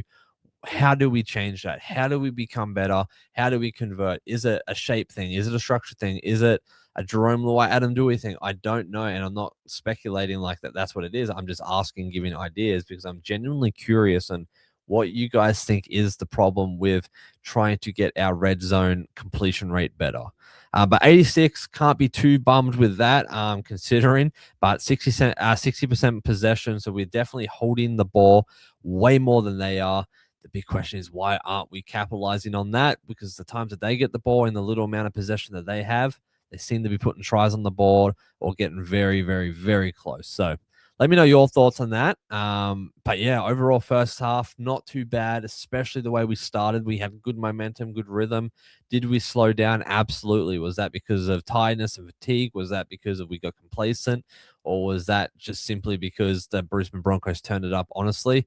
how do we change that? How do we become better? How do we convert? Is it a shape thing? Is it a structure thing? Is it a Jerome Luai, Adam Dewey thing? I don't know. And I'm not speculating like that. That's what it is. I'm just asking, giving ideas because I'm genuinely curious and what you guys think is the problem with trying to get our red zone completion rate better. But 86 can't be too bummed with that, considering. But 60% possession, so we're definitely holding the ball way more than they are. The big question is why aren't we capitalizing on that? Because the times that they get the ball in the little amount of possession that they have, they seem to be putting tries on the board or getting very, very, very close. So let me know your thoughts on that. But yeah, overall first half, not too bad, especially the way we started. We have good momentum, good rhythm. Did we slow down? Absolutely. Was that because of tiredness and fatigue? Was that because of we got complacent? Or was that just simply because the Brisbane Broncos turned it up? Honestly,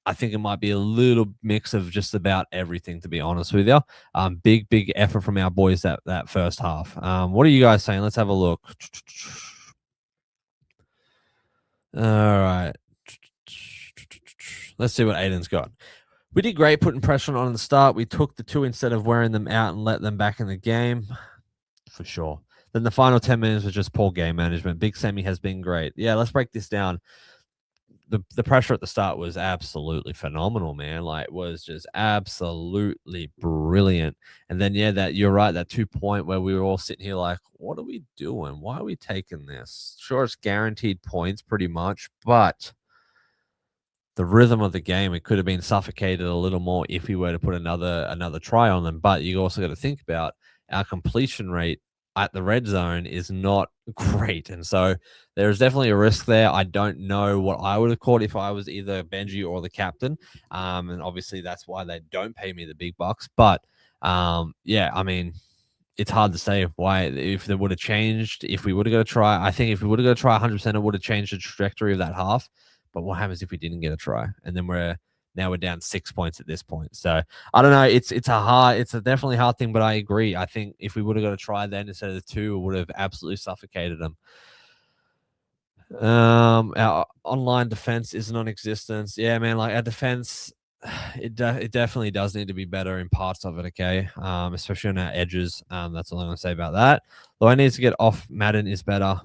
I think it might be a little mix of just about everything, to be honest with you. Big effort from our boys that first half. What are you guys saying? Let's have a look. All right. Let's see what Aiden's got. We did great putting pressure on the start. We took the 2 instead of wearing them out and let them back in the game. For sure. Then the final 10 minutes was just poor game management. Big Sammy has been great. Yeah, let's break this down. The pressure at the start was absolutely phenomenal, man. Like, was just absolutely brilliant. And then, yeah, that you're right, that 2 point where we were all sitting here like, what are we doing? Why are we taking this? Sure, it's guaranteed points pretty much, but the rhythm of the game, it could have been suffocated a little more if we were to put another try on them. But you also got to think about our completion rate at the red zone is not great. And so there's definitely a risk there. I don't know what I would have caught if I was either Benji or the captain. And obviously that's why they don't pay me the big bucks. But yeah, I mean, it's hard to say why, if they would have changed, if we would have got to try. I think if we would have got to try 100%, it would have changed the trajectory of that half. But what happens if we didn't get a try? And then we're down 6 points at this point. So I don't know. It's a definitely hard thing, but I agree. I think if we would have got a try then instead of the 2, it would have absolutely suffocated them. Our online defense is non-existent. Yeah, man. Like our defense, it definitely does need to be better in parts of it. Okay, especially on our edges. That's all I'm gonna say about that. Though I need to get off Madden is better.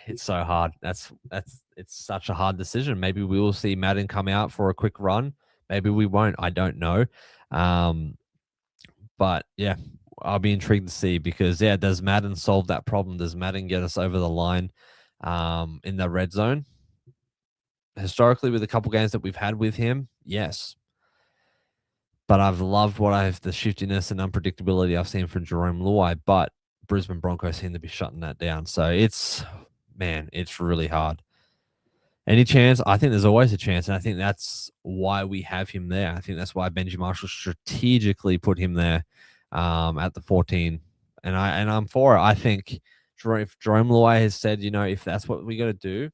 It's so hard. It's such a hard decision. Maybe we will see Madden come out for a quick run. Maybe we won't. I don't know. But yeah, I'll be intrigued to see because yeah, does Madden solve that problem? Does Madden get us over the line in the red zone? Historically, with a couple games that we've had with him, yes. But I've loved the shiftiness and unpredictability I've seen from Jerome Luai, but Brisbane Broncos seem to be shutting that down. So it's really hard. Any chance? I think there's always a chance, and I think that's why we have him there. I think that's why Benji Marshall strategically put him there at the 14, and I'm for it. I think Jerome Luai has said, if that's what we got to do,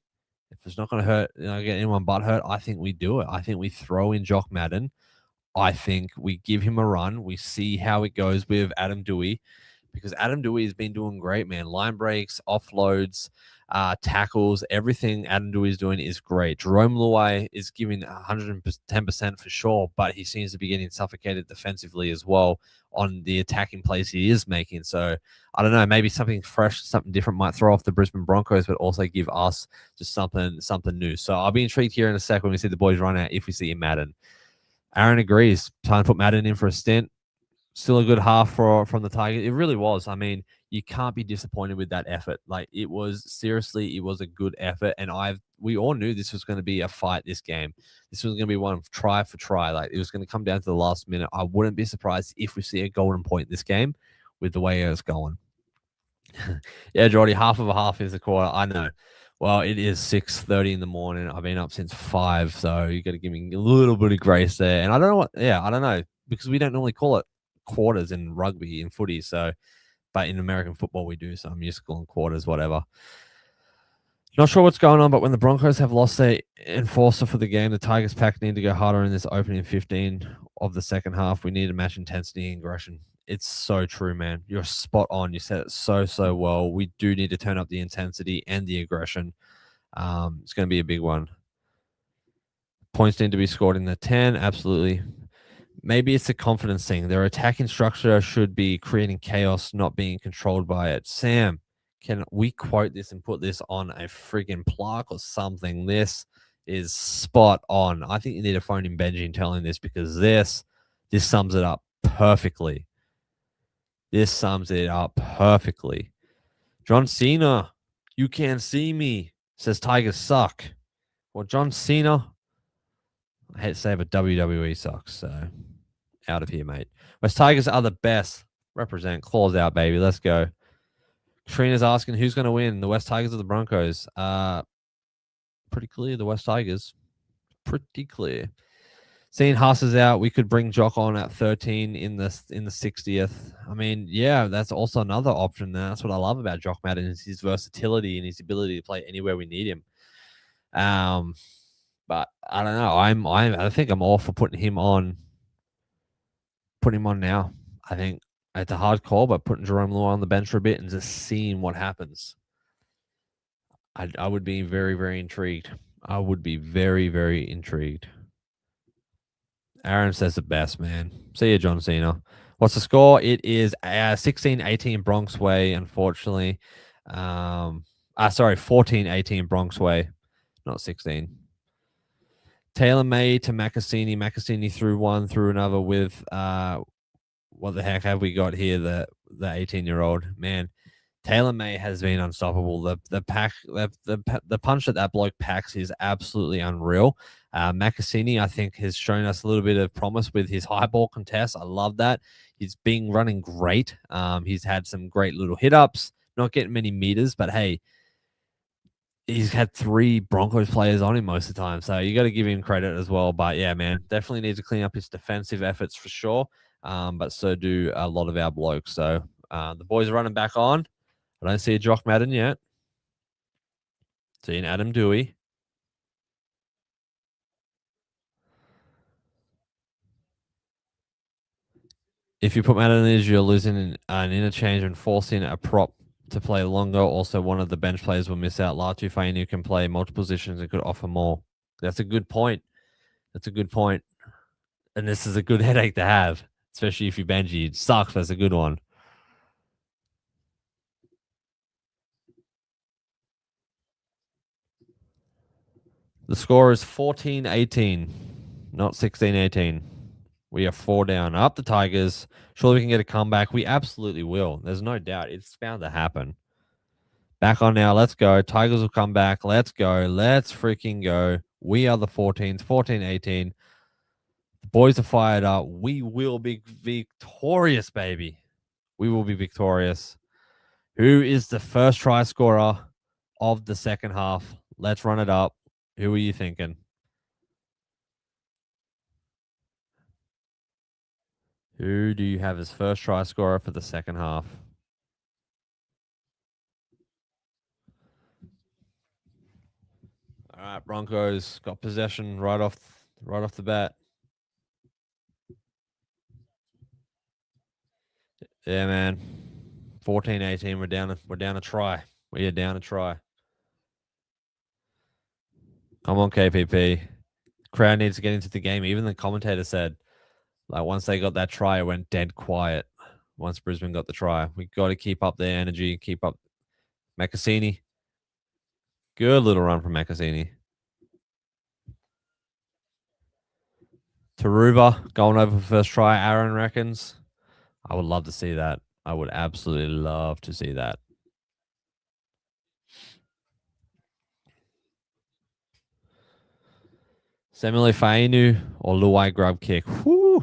if it's not going to hurt, get anyone but hurt, I think we do it. I think we throw in Jock Madden. I think we give him a run. We see how it goes with Adam Dewey, because Adam Dewey has been doing great, man. Line breaks, offloads, tackles, everything Adam Dewey is doing is great. Jerome Luai is giving 110% for sure, but he seems to be getting suffocated defensively as well on the attacking plays he is making. So I don't know, maybe something fresh, something different might throw off the Brisbane Broncos, but also give us just something new. So I'll be intrigued here in a sec when we see the boys run out if we see Madden. Aaron agrees. Time to put Madden in for a stint. Still a good half from the Tigers. It really was. I mean, you can't be disappointed with that effort. Like, it was a good effort, and we all knew this was going to be a fight. This game, this was going to be one of try for try. Like, it was going to come down to the last minute. I wouldn't be surprised if we see a golden point this game with the way it's going. Yeah, Jordy, half of a half is a quarter. I know. Well, it is 6:30 in the morning. I've been up since 5, so you got to give me a little bit of grace there. And I don't know I don't know, because we don't normally call it quarters in rugby, in footy. So, but in American football we do. So I'm used to calling quarters, whatever. Not sure what's going on, but when the Broncos have lost their enforcer for the game, the Tigers pack need to go harder in this opening 15 of the second half. We need to match intensity and aggression. It's so true, man. You're spot on. You said it so well. We do need to turn up the intensity and the aggression. It's going to be a big one. Points need to be scored in the 10. Absolutely. Maybe it's a confidence thing. Their attacking structure should be creating chaos, not being controlled by it. Sam, can we quote this and put this on a freaking plaque or something? This is spot on. I think you need to phone in Benji and tell him this because this sums it up perfectly. This sums it up perfectly. John Cena, you can't see me, says Tigers suck. Well, John Cena, I hate to say it, but WWE sucks. So out of here, mate. West Tigers are the best. Represent. Claws out, baby. Let's go. Trina's asking who's going to win, the West Tigers or the Broncos. Pretty clear, the West Tigers. Pretty clear. Seeing Haas is out, we could bring Jock on at 13 in the 60th. I mean, yeah, that's also another option. That's what I love about Jock Madden is his versatility and his ability to play anywhere we need him. But I don't know. I think I'm all for putting him on now. I think it's a hard call, but putting Jerome Lua on the bench for a bit and just seeing what happens. I would be very, very intrigued. I would be very, very intrigued. Aaron says the best, man. See you, John Cena. What's the score? It is 16-18 Bronx Way, unfortunately. Sorry, 14-18 Bronx Way, not 16. Taylor May to Macassini. Macassini through one, through another with what the heck have we got here? The 18-year-old man. Taylor May has been unstoppable. The punch that bloke packs is absolutely unreal. Macassini, I think, has shown us a little bit of promise with his high ball contest. I love that. He's been running great. He's had some great little hit ups, not getting many meters, but hey, he's had 3 Broncos players on him most of the time. So you got to give him credit as well. But yeah, man, definitely needs to clean up his defensive efforts for sure. But so do a lot of our blokes. So the boys are running back on. I don't see a Jock Madden yet. Seeing Adam Dewey. If you put Madden in, you're losing an interchange and forcing a prop to play longer. Also, one of the bench players will miss out. Latu Fainu can play multiple positions and could offer more. That's a good point. That's a good point. And this is a good headache to have, especially if you Benji. It sucks, but it's a good one. The score is 14-18, not 16-18. We are 4 down. Up the Tigers. Surely we can get a comeback. We absolutely will. There's no doubt. It's bound to happen. Back on now. Let's go. Tigers will come back. Let's go. Let's freaking go. We are the 14s. 14-18. The boys are fired up. We will be victorious, baby. We will be victorious. Who is the first try scorer of the second half? Let's run it up. Who are you thinking? Who do you have as first try scorer for the second half? All right, Broncos got possession right off the bat. Yeah, man. 14-18. We're down a try. We are down a try. Come on, KPP. Crowd needs to get into the game. Even the commentator said, like, once they got that try, it went dead quiet. Once Brisbane got the try, we got to keep up their energy. Keep up. Macassini. Good little run from Macassini. Taruba going over for first try. Aaron reckons. I would love to see that. I would absolutely love to see that. Samuel Fainu or Luai grub kick. Whoo!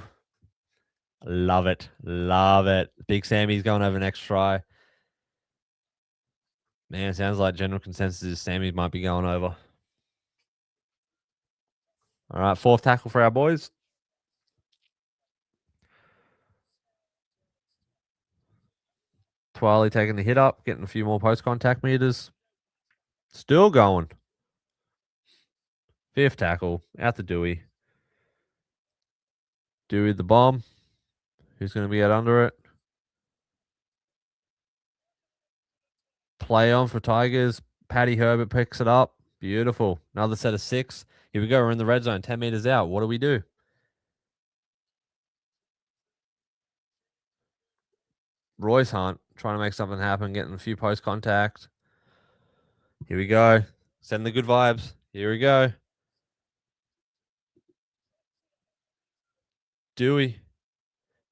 Love it. Love it. Big Sammy's going over next try. Man, sounds like general consensus is Sammy might be going over. All right, 4th tackle for our boys. Twiley taking the hit up, getting a few more post contact meters. Still going. 5th tackle, out to Dewey. Dewey the bomb. Who's going to be out under it? Play on for Tigers. Paddy Herbert picks it up. Beautiful. Another set of 6. Here we go. We're in the red zone, 10 meters out. What do we do? Royce Hunt trying to make something happen, getting a few post contact. Here we go. Send the good vibes. Here we go. Dewey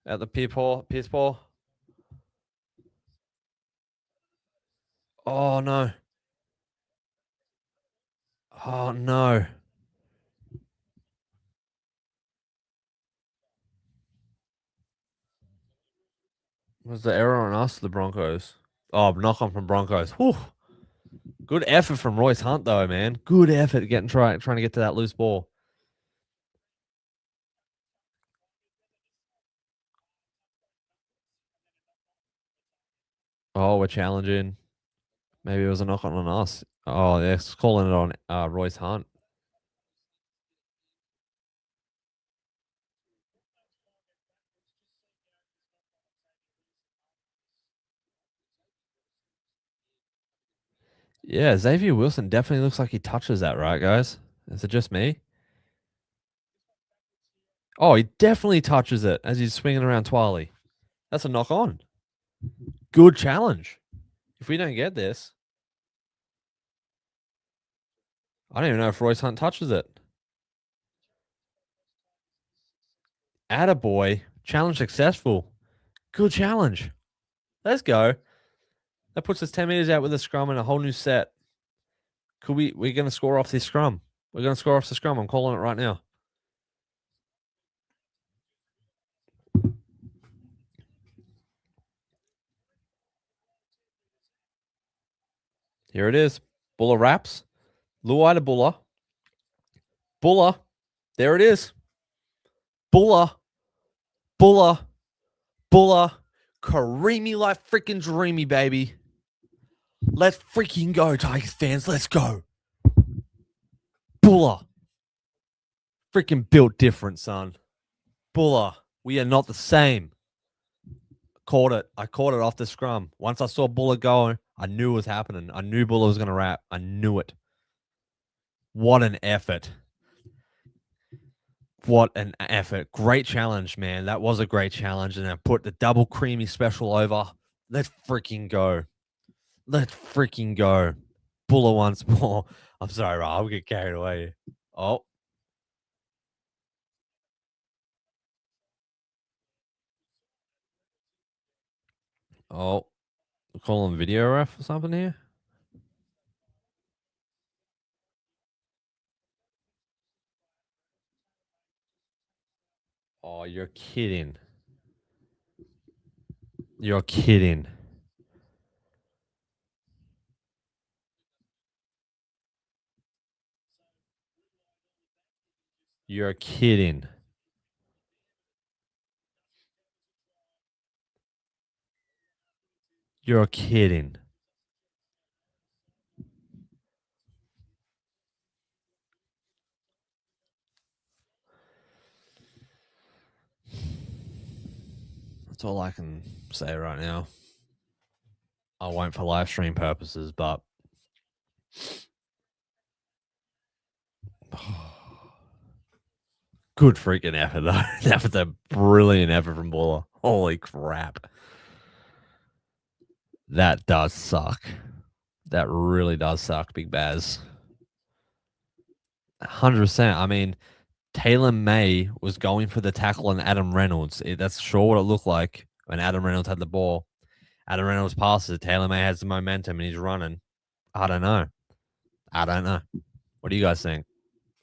at the piss ball. Oh no. Oh no. Was the error on us, the Broncos? Oh, knock on from Broncos. Whew. Good effort from Royce Hunt, though, man. Good effort trying to get to that loose ball. Oh, we're challenging. Maybe it was a knock on us. Oh, they're calling it on Royce Hunt. Yeah, Xavier Wilson definitely looks like he touches that, right, guys? Is it just me? Oh, he definitely touches it as he's swinging around Twali. That's a knock on. Good challenge. If we don't get this, I don't even know if Royce Hunt touches it. Attaboy. Challenge successful. Good challenge. Let's go. That puts us 10 meters out with a scrum and a whole new set. We're going to score off this scrum. We're going to score off the scrum. I'm calling it right now. Here it is. Buller wraps. Luai to Buller. Buller. There it is. Buller. Buller. Buller. Kareemi like freaking dreamy, baby. Let's freaking go, Tigers fans. Let's go. Buller. Freaking built different, son. Buller. We are not the same. Caught it. I caught it off the scrum. Once I saw Buller going, I knew it was happening. I knew Buller was going to wrap. I knew it. What an effort. What an effort. Great challenge, man. That was a great challenge. And I put the double creamy special over. Let's freaking go. Let's freaking go. Buller once more. I'm sorry, Ra. I'll get carried away. Oh. Oh. Call him video ref or something here. Oh, you're kidding. You're kidding. You're kidding. You're kidding. That's all I can say right now. I won't for live stream purposes, but good freaking effort, though. That was a brilliant effort from Buller. Holy crap. That does suck. That really does suck, Big Baz. 100%. I mean, Taylor May was going for the tackle on Adam Reynolds. That's sure what it looked like when Adam Reynolds had the ball. Adam Reynolds passes. Taylor May has the momentum and he's running. I don't know. I don't know. What do you guys think?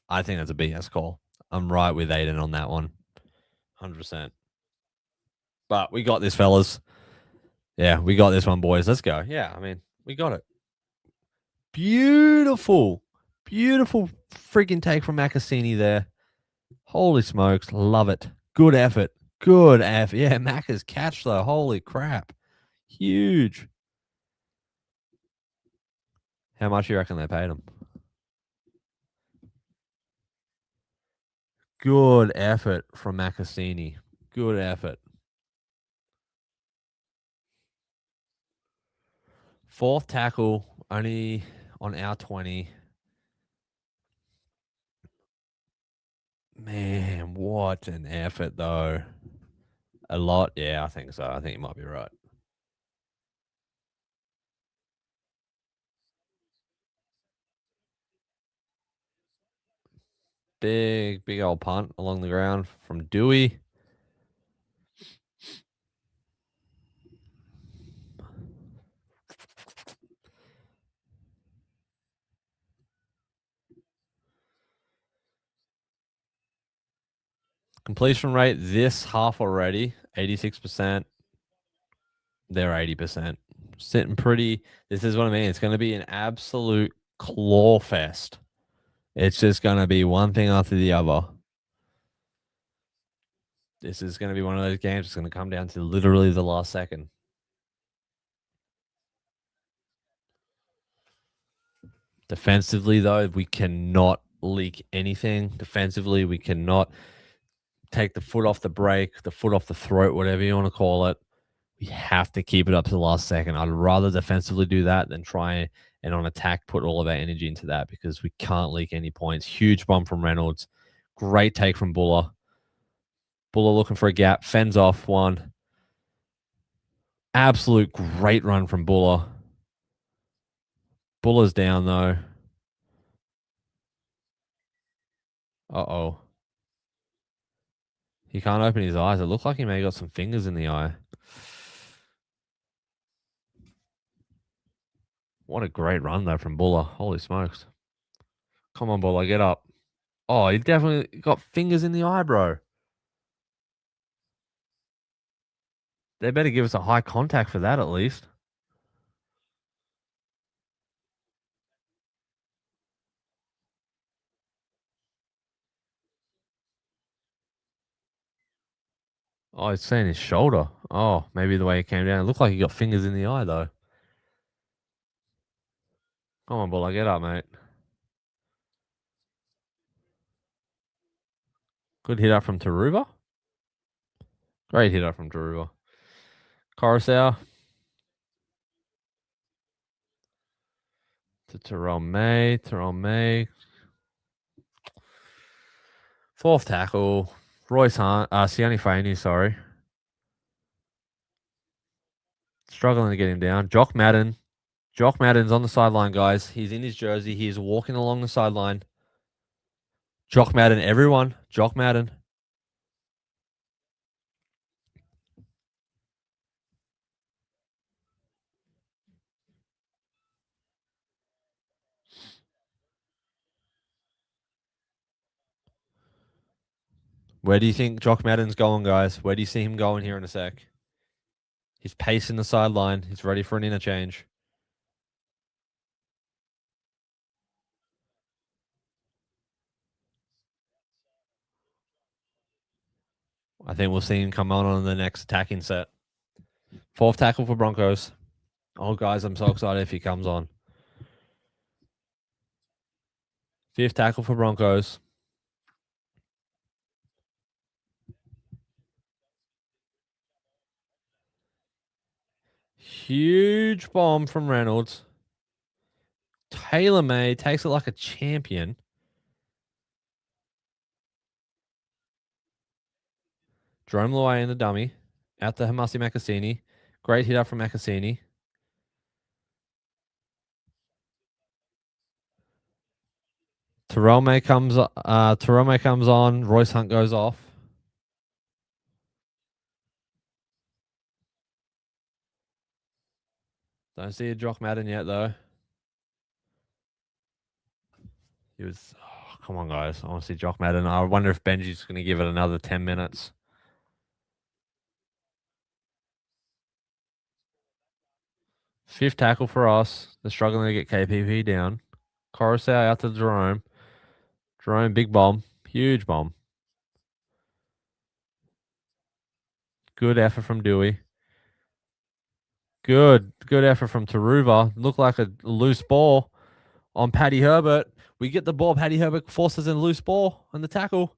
I think that's a BS call. I'm right with Aiden on that one. 100%. But we got this, fellas. Yeah, we got this one, boys. Let's go. Yeah, I mean, we got it. Beautiful. Beautiful freaking take from Macassini there. Holy smokes. Love it. Good effort. Good effort. Yeah, Macca's catch, though. Holy crap. Huge. How much do you reckon they paid him? Good effort from Macassini. Good effort. Fourth tackle, only on our 20. Man, what an effort, though. A lot? Yeah, I think so. I think you might be right. Big old punt along the ground from Dewey. Completion rate this half already, 86%. They're 80%. Sitting pretty. This is what I mean. It's going to be an absolute claw fest. It's just going to be one thing after the other. This is going to be one of those games. It's going to come down to literally the last second. Defensively, though, we cannot leak anything. Defensively, we cannot take the foot off the brake, the foot off the throat, whatever you want to call it. We have to keep it up to the last second. I'd rather defensively do that than try and on attack put all of our energy into that because we can't leak any points. Huge bomb from Reynolds. Great take from Buller. Buller looking for a gap. Fends off one. Absolute great run from Buller. Buller's down, though. Uh-oh. He can't open his eyes. It looked like he may have got some fingers in the eye. What a great run, though, from Buller. Holy smokes. Come on, Buller, get up. Oh, he definitely got fingers in the eye, bro. They better give us a high contact for that at least. Oh, it's saying his shoulder. Oh, maybe the way it came down. It looked like he got fingers in the eye, though. Come on, Buller, get up, mate. Good hit up from Taruva. Great hit up from Taruva. Coruscant to Terrell May. Terrell May. Fourth tackle. Royce Hunt. Sione Fainu, sorry. Struggling to get him down. Jock Madden. Jock Madden's on the sideline, guys. He's in his jersey. He is walking along the sideline. Jock Madden, everyone. Jock Madden. Where do you think Jock Madden's going, guys? Where do you see him going here in a sec? He's pacing the sideline. He's ready for an interchange. I think we'll see him come on the next attacking set. Fourth tackle for Broncos. Oh, guys, I'm so excited if he comes on. Fifth tackle for Broncos. Huge bomb from Reynolds. Taylor May takes it like a champion. Jerome Luai in the dummy. Out to Hamasi Makasini. Great hit up from Makasini. Terome comes on. Royce Hunt goes off. Don't see a Jock Madden yet, though. He was. Oh, come on, guys. I want to see Jock Madden. I wonder if Benji's going to give it another 10 minutes. Fifth tackle for us. They're struggling to get KPP down. Coruscant out to Jerome. Jerome, big bomb. Huge bomb. Good effort from Dewey. Good effort from Taruva. Looked like a loose ball on Paddy Herbert. We get the ball. Paddy Herbert forces in a loose ball on the tackle.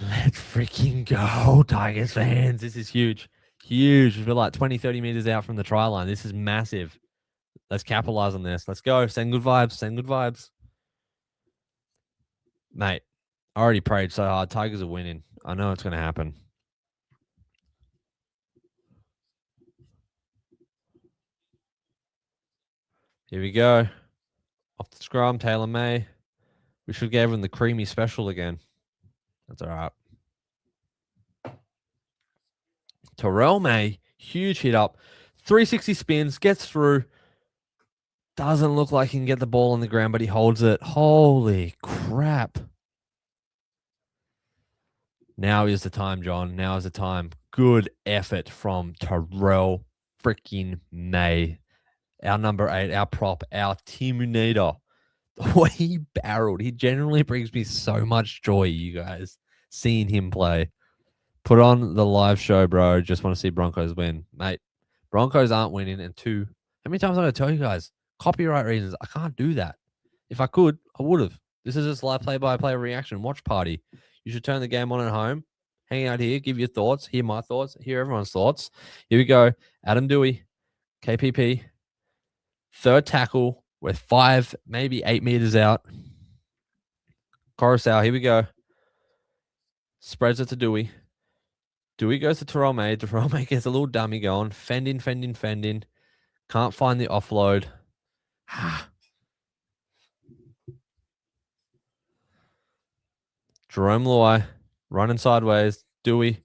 Let's freaking go, Tigers fans. This is huge. Huge. We're like 20, 30 meters out from the try line. This is massive. Let's capitalize on this. Let's go. Send good vibes. Send good vibes. Mate, I already prayed so hard. Tigers are winning. I know it's going to happen. Here we go. Off the scrum, Taylor May. We should give him the creamy special again. That's all right. Terrell May, huge hit up. 360 spins, gets through. Doesn't look like he can get the ball on the ground, but he holds it. Holy crap. Now is the time, John. Now is the time. Good effort from Terrell freaking May. Our number 8, our prop, our team leader. The way he barreled, he genuinely brings me so much joy, you guys, seeing him play. Put on the live show, bro. Just want to see Broncos win. Mate, Broncos aren't winning. And 2, how many times am I going to tell you guys? Copyright reasons. I can't do that. If I could, I would have. This is just live play-by-play reaction watch party. You should turn the game on at home, hang out here, give your thoughts, hear my thoughts, hear everyone's thoughts. Here we go. Adam Dewey, KPP, third tackle. We're 5, maybe 8 meters out. Coruscant, here we go. Spreads it to Dewey. Dewey goes to Terrell May. Terrell May gets a little dummy going. Fending. Can't find the offload. Jerome Luai running sideways. Dewey.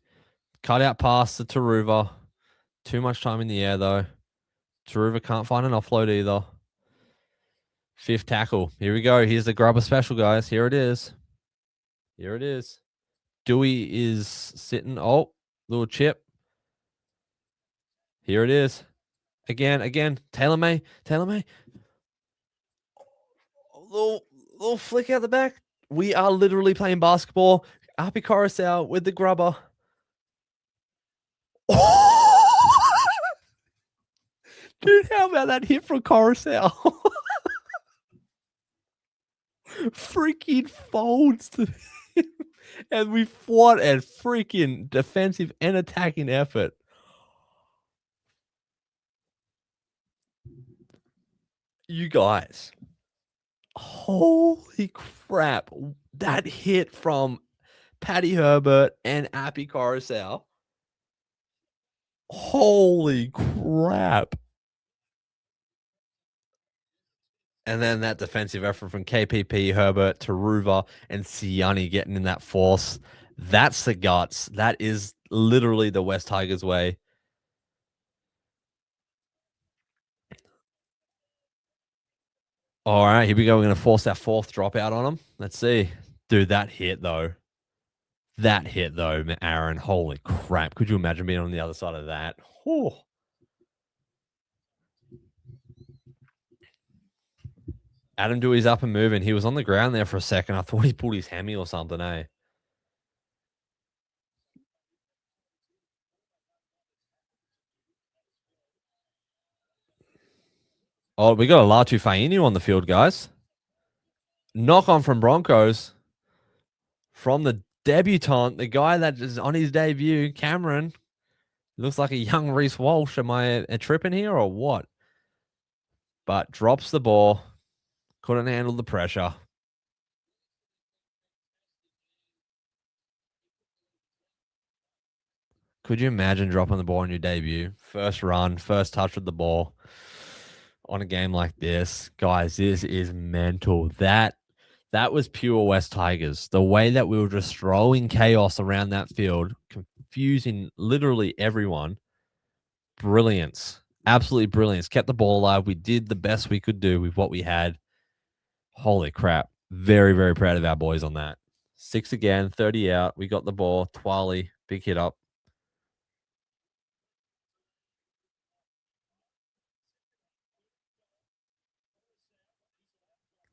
Cut out pass to Taruva. Too much time in the air, though. Taruva can't find an offload either. 5th tackle. Here we go. Here's the grubber special, guys. Here it is. Here it is. Dewey is sitting. Oh, little chip. Here it is. Again. Taylor May. Little flick out the back. We are literally playing basketball. Api Coruscant with the grubber. Dude, how about that hit from Coruscant? Freaking folds to him. And we fought a freaking defensive and attacking effort. You guys. Holy crap. That hit from Paddy Herbert and Api Coruscant. Holy crap. And then that defensive effort from KPP, Herbert, Taruva, and Siani getting in that force. That's the guts. That is literally the West Tigers way. All right, here we go. We're going to force our 4th dropout on them. Let's see. Dude, that hit, though. Aaron. Holy crap. Could you imagine being on the other side of that? Oh. Adam Dewey's up and moving. He was on the ground there for a second. I thought he pulled his hammy or something, eh? Oh, we got a Latu Fainu on the field, guys. Knock on from Broncos. From the debutant, the guy that is on his debut, Cameron. Looks like a young Reese Walsh. Am I a tripping here or what? But drops the ball. Couldn't handle the pressure. Could you imagine dropping the ball on your debut? First run, first touch with the ball on a game like this. Guys, this is mental. That was pure West Tigers. The way that we were just throwing chaos around that field, confusing literally everyone. Brilliance. Absolutely brilliance. Kept the ball alive. We did the best we could do with what we had. Holy crap. Very, very proud of our boys on that. 6 again, 30 out. We got the ball. Twali, big hit up.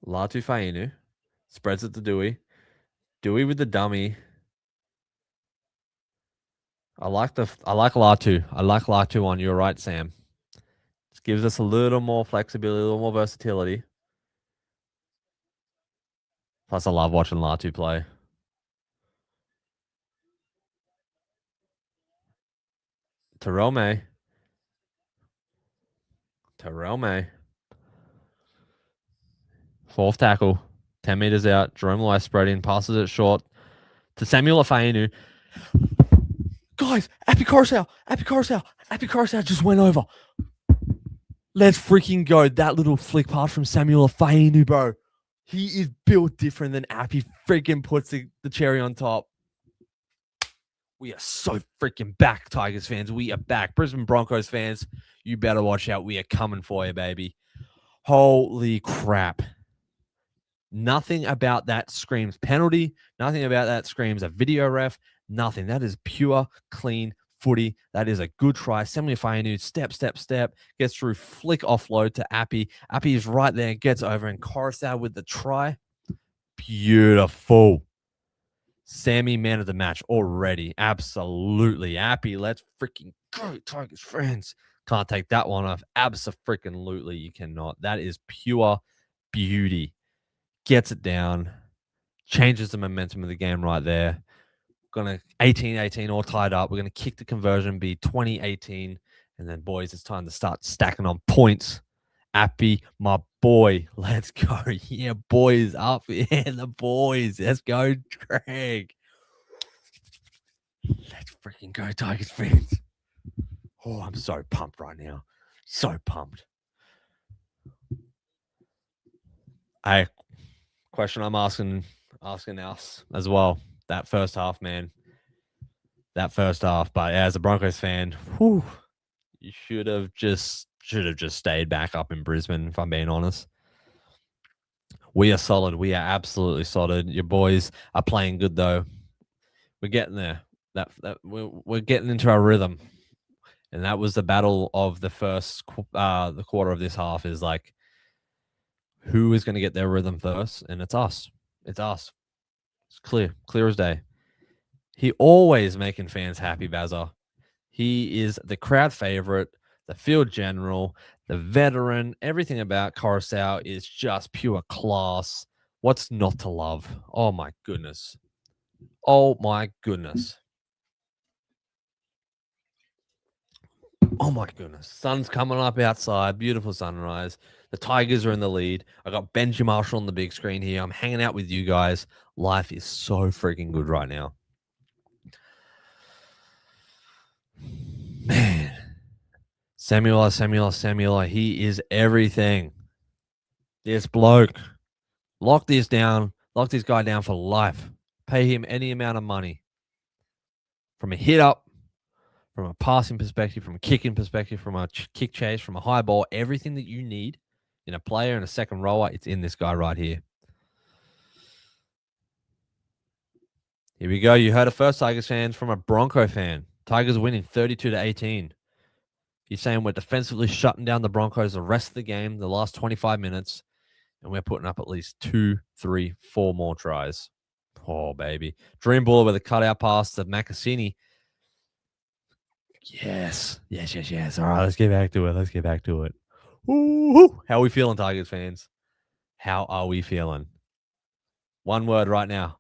Latu Fainu spreads it to Dewey. Dewey with the dummy. I like Latu. I like Latu on. You're right, Sam. Just gives us a little more flexibility, a little more versatility. Plus, I love watching Latu play. Terrell May. Fourth tackle. 10 meters out. Jerome Loy spreading. Passes it short to Samuel Afeanu. Guys, Appy Coruscant just went over. Let's freaking go. That little flick pass from Samuel Afeanu, bro. He is built different than Appy. Freaking puts the cherry on top. We are so freaking back, Tigers fans. We are back. Brisbane Broncos fans, you better watch out. We are coming for you, baby. Holy crap. Nothing about that screams penalty. Nothing about that screams a video ref. Nothing. That is pure, clean footy. That is a good try. Samuel Afeanu, step, gets through, flick offload to Appy. Appy is right there, gets over, and Coruscant with the try. Beautiful. Sammy, man of the match already. Absolutely. Appy, let's freaking go, Tigers friends. Can't take that one off. Abso-freaking-lutely, you cannot. That is pure beauty. Gets it down. Changes the momentum of the game right there. Going to 18-18 all tied up. We're going to kick the conversion, be 20-18. And then, boys, it's time to start stacking on points. Appy, my boy. Let's go. Yeah, boys up. Yeah, the boys. Let's go, Craig. Let's freaking go, Tigers fans. Oh, I'm so pumped right now. So pumped. Question I'm asking us as well. That first half, man. That first half. But as a Broncos fan, you should have just stayed back up in Brisbane, if I'm being honest. We are solid. We are absolutely solid. Your boys are playing good, though. We're getting there. We're getting into our rhythm. And that was the battle of the first the quarter of this half is like, who is going to get their rhythm first? And it's us. It's us. It's clear as day. He always making fans happy, Bazza. He is the crowd favorite, the field general, the veteran. Everything about Coruscant is just pure class. What's not to love? Oh, my goodness. Oh, my goodness. Oh, my goodness. Sun's coming up outside. Beautiful sunrise. The Tigers are in the lead. I got Benji Marshall on the big screen here. I'm hanging out with you guys. Life is so freaking good right now. Man. Samuel. He is everything. This bloke. Lock this down. Lock this guy down for life. Pay him any amount of money. From a hit up, from a passing perspective, from a kicking perspective, from a kick chase, from a high ball, everything that you need in a player and a second rower, it's in this guy right here. Here we go. You heard it first, Tigers fans, from a Bronco fan. Tigers winning 32-18. He's saying we're defensively shutting down the Broncos the rest of the game, the last 25 minutes, and we're putting up at least 2, 3, 4 more tries. Oh, baby. Dream baller with a cutout pass to Macassini. Yes. All right, let's get back to it. Ooh, how are we feeling, Tigers fans? How are we feeling? One word right now.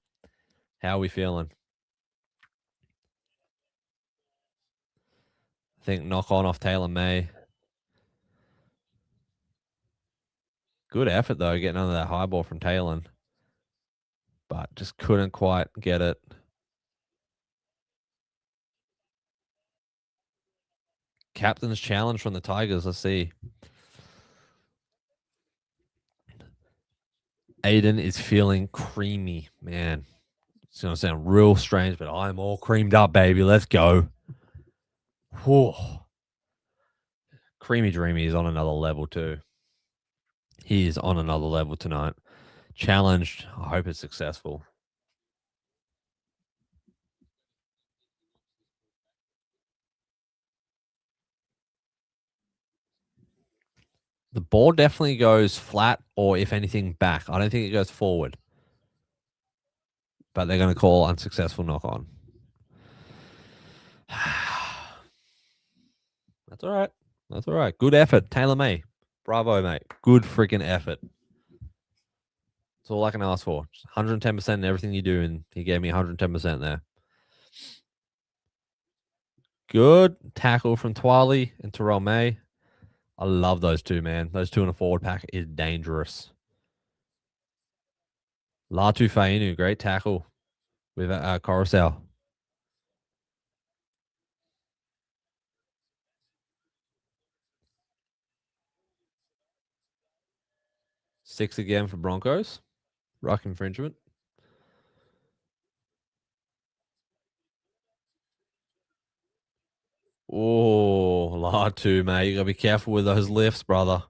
How are we feeling? I think knock on off Taylor May. Good effort, though, getting under that high ball from Taylor. But just couldn't quite get it. Captain's challenge from the Tigers. Let's see. Aiden is feeling creamy, man. It's going to sound real strange, but I'm all creamed up, baby. Let's go. Whew. Creamy Dreamy is on another level, too. He is on another level tonight. Challenged. I hope it's successful. The ball definitely goes flat or, if anything, back. I don't think it goes forward. But they're going to call unsuccessful knock on. That's all right. Good effort, Taylor May. Bravo, mate. Good freaking effort. That's all I can ask for. Just 110% in everything you do, and he gave me 110% there. Good tackle from Twali and Terrell May. I love those two, man. Those two in a forward pack is dangerous. Latu Fainu, great tackle with Coruscant. 6 again for Broncos. Ruck infringement. Oh, Latu, mate. You got to be careful with those lifts, brother.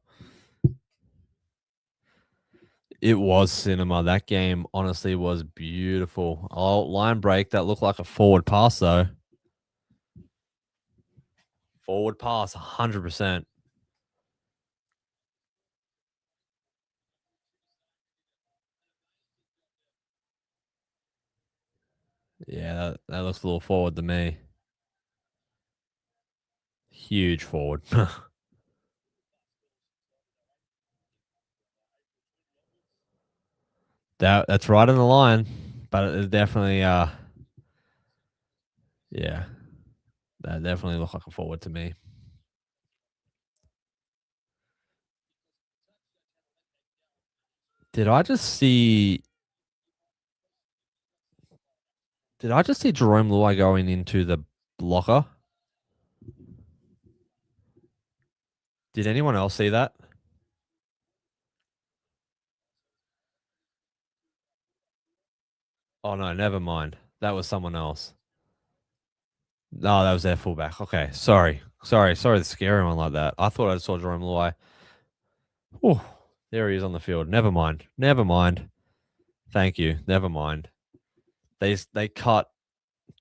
It was cinema. That game honestly was beautiful. Oh, line break. That looked like a forward pass, though. Forward pass, 100%. Yeah, that looks a little forward to me. Huge forward. That's right in the line, but it's definitely yeah, that definitely looked like a forward to me. Did I just see did I just see Jerome Luai going into the blocker? Did anyone else see that? Oh no, never mind. That was someone else. No, that was their fullback. Okay, sorry to scare everyone like that. I thought I saw Jerome Luai. Oh, there he is on the field. Never mind. Never mind. Thank you. Never mind. They cut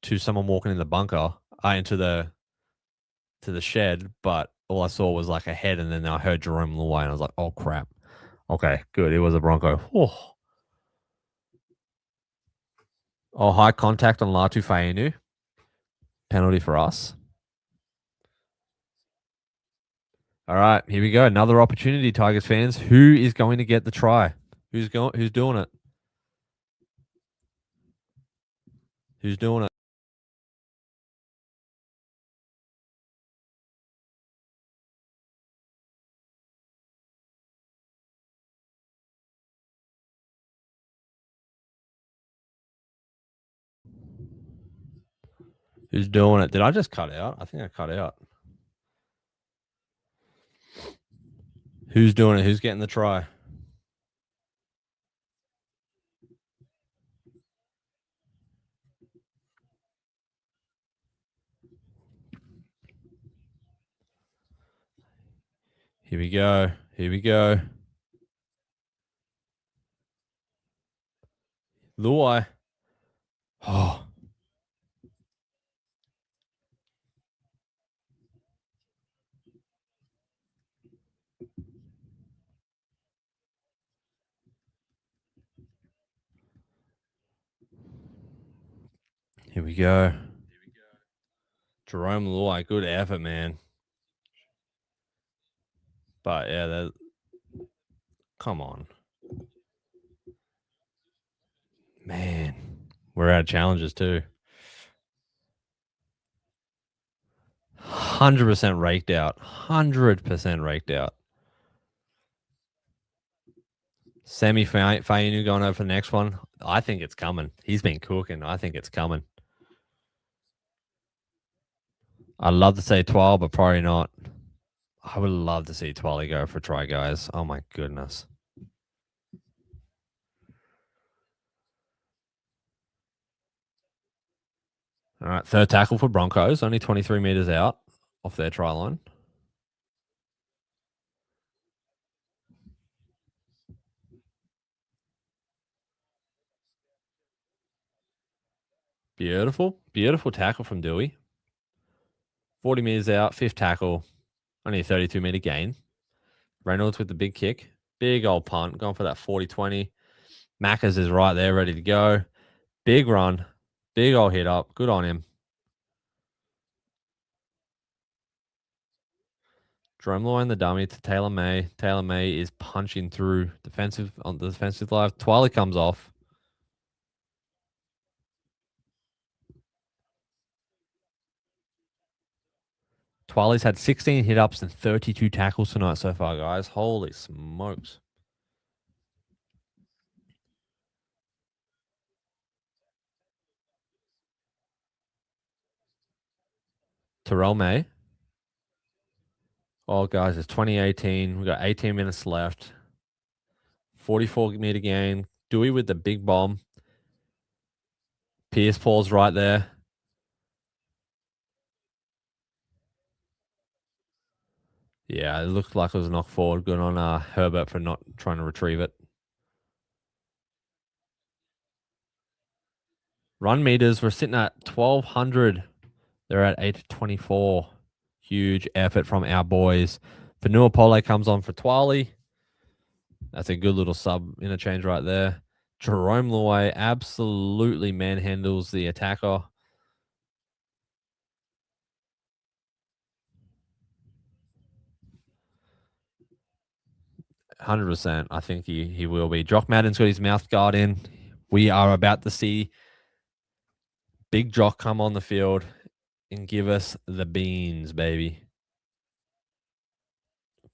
to someone walking in the bunker, into the shed, but all I saw was like a head, and then I heard Jerome Luai, and I was like, "Oh crap!" Okay, good. It was a Bronco. Oh, high contact on Latu Fainu. Penalty for us. All right, here we go. Another opportunity, Tigers fans. Who is going to get the try? Who's going? Who's doing it? Who's doing it? Who's doing it? Did I just cut out? I think I cut out. Who's doing it? Who's getting the try? Here we go. Here we go. Luai. Oh, here we go. Jerome Luai, good effort, man. But yeah, come on, man. We're out of challenges too. 100% raked out. 100% raked out. Semi Fainu going over for the next one. I think it's coming. He's been cooking. I think it's coming. I'd love to say 12, but probably not. I would love to see Twally go for try, guys. Oh my goodness. All right, third tackle for Broncos, only 23 meters out off their try line. Beautiful, beautiful tackle from Dewey. 40 meters out, fifth tackle, only a 32-meter gain. Reynolds with the big kick. Big old punt, going for that 40-20. Mackers is right there, ready to go. Big run, big old hit up. Good on him. Drumlow and the dummy to Taylor May. Taylor May is punching through defensive on the defensive line. Twiley comes off. Twiley's had 16 hit ups and 32 tackles tonight so far, guys. Holy smokes. Terrell May. Oh, guys, it's 2018. We've got 18 minutes left. 44-meter gain. Dewey with the big bomb. Pierce Paul's right there. Yeah, it looked like it was a knock forward. Good on Herbert for not trying to retrieve it. Run meters, we're sitting at 1,200. They're at 824. Huge effort from our boys. Fanua Pole comes on for Twali. That's a good little sub interchange right there. Jerome Luai absolutely manhandles the attacker. %. I think he will be. Jock Madden's got his mouth guard in. We are about to see Big Jock come on the field and give us the beans, baby.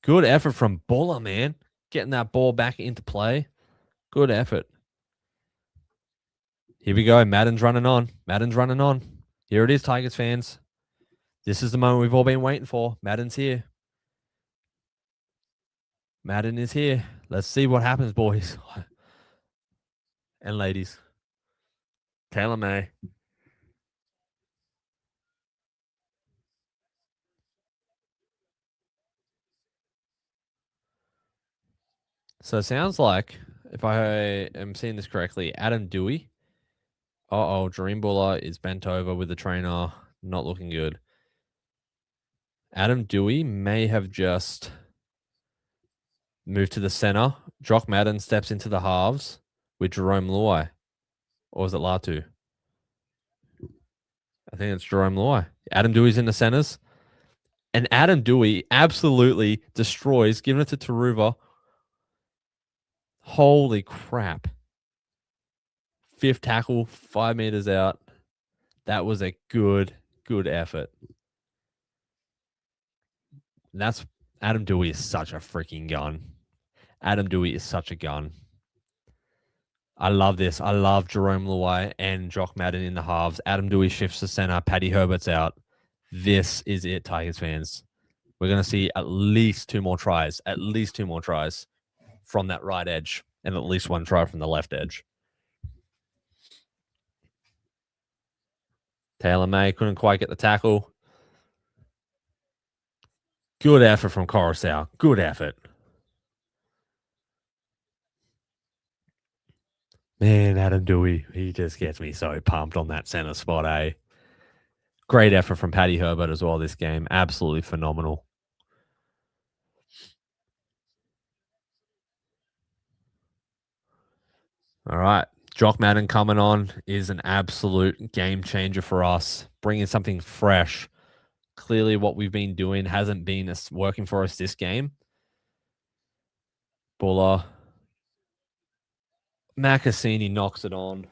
Good effort from Buller, man. Getting that ball back into play. Good effort. Here we go. Madden's running on. Madden's running on. Here it is, Tigers fans. This is the moment we've all been waiting for. Madden's here. Madden is here. Let's see what happens, boys and ladies. Taylor May. So it sounds like, if I am seeing this correctly, Adam Dewey. Dream Buller is bent over with the trainer. Not looking good. Adam Dewey may have just moved to the center. Jock Madden steps into the halves with Jerome Luai. Or was it Latu? I think it's Jerome Luai. Adam Dewey's in the centers. And Adam Dewey absolutely destroys, giving it to Taruva. Holy crap. Fifth tackle, 5 meters out. That was a good effort. And that's Adam Dewey is such a freaking gun. Adam Dewey is such a gun. I love this. I love Jerome Luai and Jock Madden in the halves. Adam Dewey shifts to center. Paddy Herbert's out. This is it, Tigers fans. We're going to see at least 2 more tries. At least 2 more tries from that right edge. And at least 1 try from the left edge. Taylor May couldn't quite get the tackle. Good effort from Coruscant. Good effort. Man, Adam Dewey, he just gets me so pumped on that center spot, eh? Great effort from Paddy Herbert as well this game. Absolutely phenomenal. All right. Jock Madden coming on is an absolute game changer for us, bringing something fresh. Clearly, what we've been doing hasn't been working for us this game. Buller. Macassini knocks it on.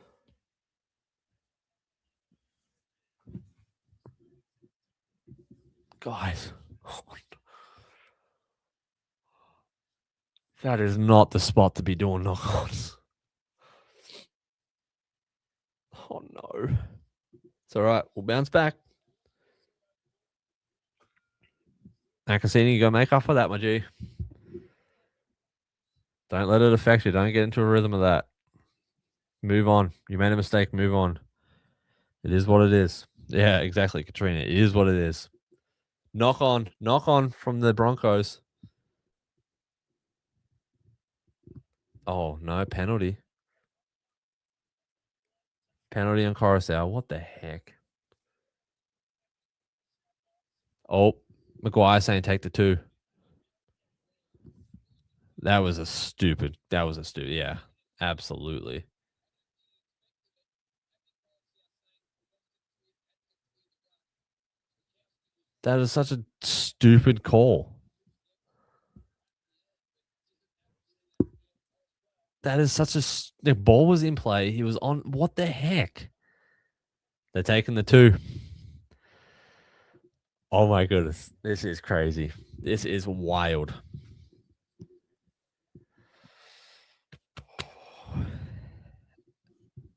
Guys, that is not the spot to be doing knock-ons. Oh, no. It's all right. We'll bounce back. Macassini, you got to make up for that, my G. Don't let it affect you. Don't get into a rhythm of that. Move on. You made a mistake. Move on. It is what it is. Yeah, exactly, Katrina. It is what it is. Knock on from the Broncos. Oh, no, penalty. Penalty on Coruscant. What the heck? Oh, Maguire saying take the 2. That was a stupid. Yeah, absolutely. That is such a stupid call. That is such a. The ball was in play. He was on. What the heck? They're taking the 2. Oh my goodness. This is crazy. This is wild.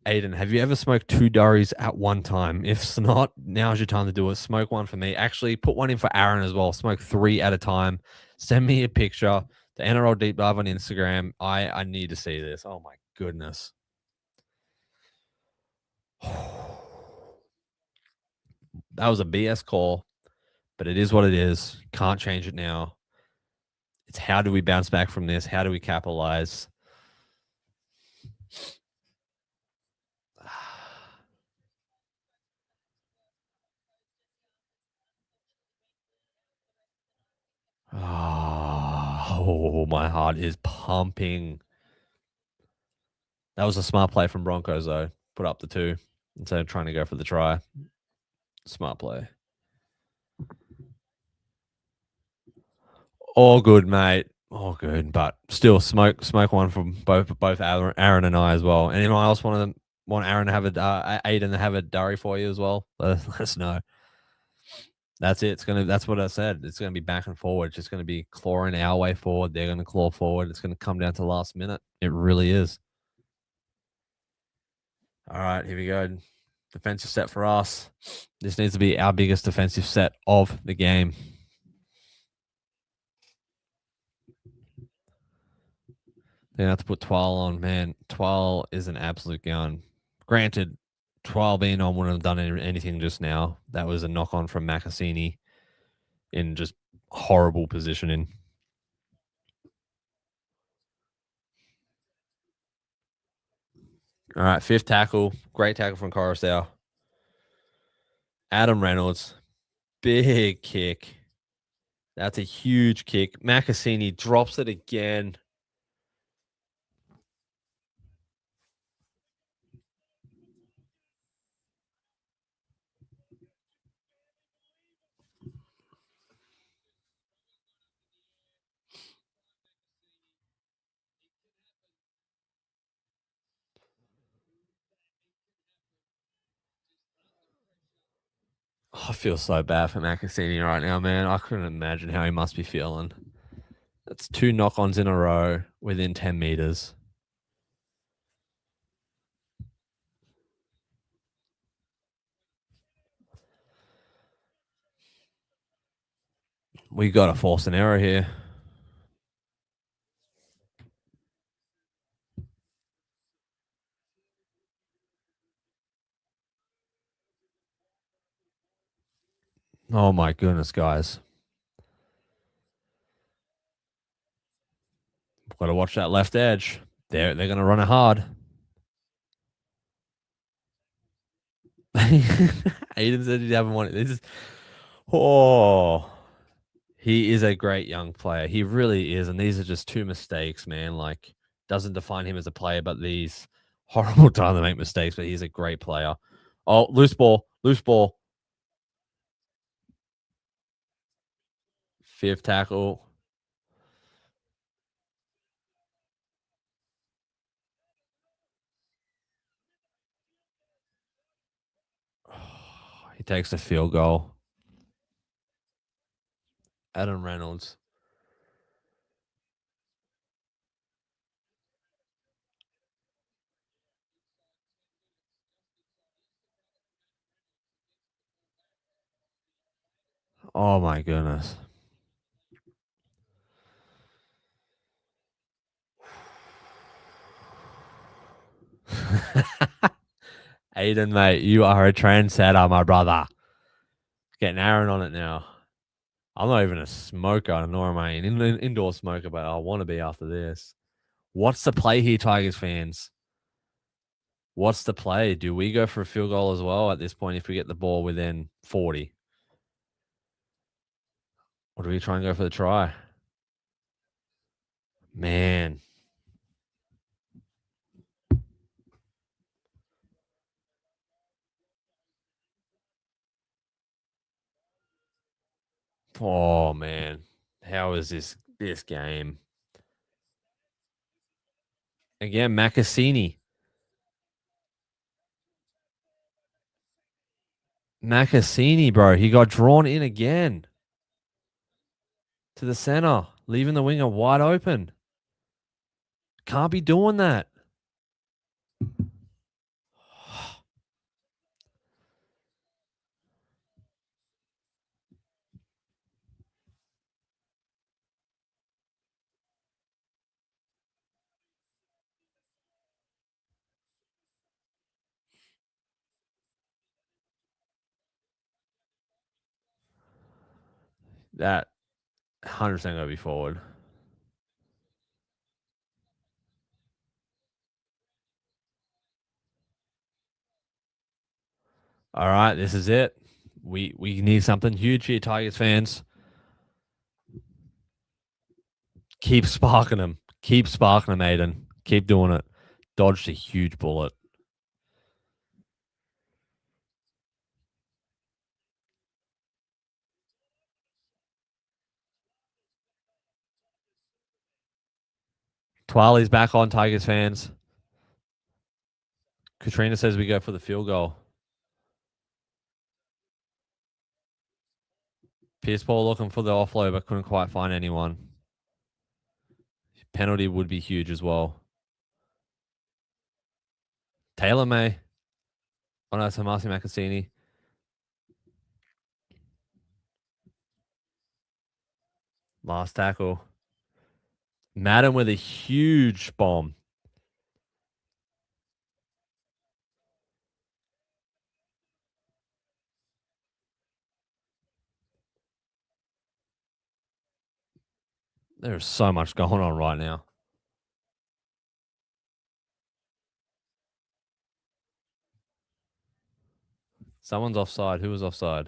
Aiden, have you ever smoked 2 durries at one time? If not, now's your time to do it. Smoke one for me. Actually, put one in for Aaron as well. Smoke 3 at a time. Send me a picture. The NRL Deep Dive on Instagram. I need to see this. Oh my goodness. That was a BS call, but it is what it is. Can't change it now. It's how do we bounce back from this? How do we capitalize? Oh, my heart is pumping. That was a smart play from Broncos, though. Put up the 2 instead of trying to go for the try. Smart play. All good, mate. All good, but still smoke one from both Aaron and I as well. Anyone else want Aaron to have a Aiden to have a durry for you as well? Let us know. That's it. That's what I said. It's gonna be back and forward. It's just gonna be clawing our way forward. They're gonna claw forward. It's gonna come down to the last minute. It really is. All right, here we go. Defensive set for us. This needs to be our biggest defensive set of the game. They're gonna have to put Twal on. Man, Twal is an absolute gun. Granted, Twal being on wouldn't have done anything just now. That was a knock on from Macassini in just horrible positioning. All right, 5th tackle. Great tackle from Coruscant. Adam Reynolds. Big kick. That's a huge kick. Macassini drops it again. I feel so bad for Macassini right now, man. I couldn't imagine how he must be feeling. That's 2 knock-ons in a row within 10 meters. We got to force an error here. Oh my goodness, guys. Got to watch that left edge. They're going to run it hard. Aiden said he haven't won it. This is he is a great young player. He really is, and these are just 2 mistakes, man. Like, doesn't define him as a player, but these horrible time to make mistakes. But he's a great player. Oh, loose ball. 5th tackle. He takes the field goal. Adam Reynolds. Oh my goodness. Aiden, mate, you are a trendsetter, my brother. Getting Aaron on it now. I'm not even a smoker, nor am I an indoor smoker, but I want to be after this. What's the play here, Tigers fans? What's the play? Do we go for a field goal as well at this point if we get the ball within 40? Or do we try and go for the try? Man. Oh, man. How is this game? Again, Macassini. Macassini, bro. He got drawn in again to the center, leaving the winger wide open. Can't be doing that. That 100% going to be forward. All right, this is it. We need something huge here, Tigers fans. Keep sparking them. Keep sparking them, Aiden. Keep doing it. Dodged a huge bullet. Twali's back on, Tigers fans. Katrina says we go for the field goal. Pierce Paul looking for the offload, but couldn't quite find anyone. Penalty would be huge as well. Taylor May. Oh no, it's Hamasi Makasini. Last tackle. Madden with a huge bomb. There's so much going on right now. Someone's offside. Who was offside?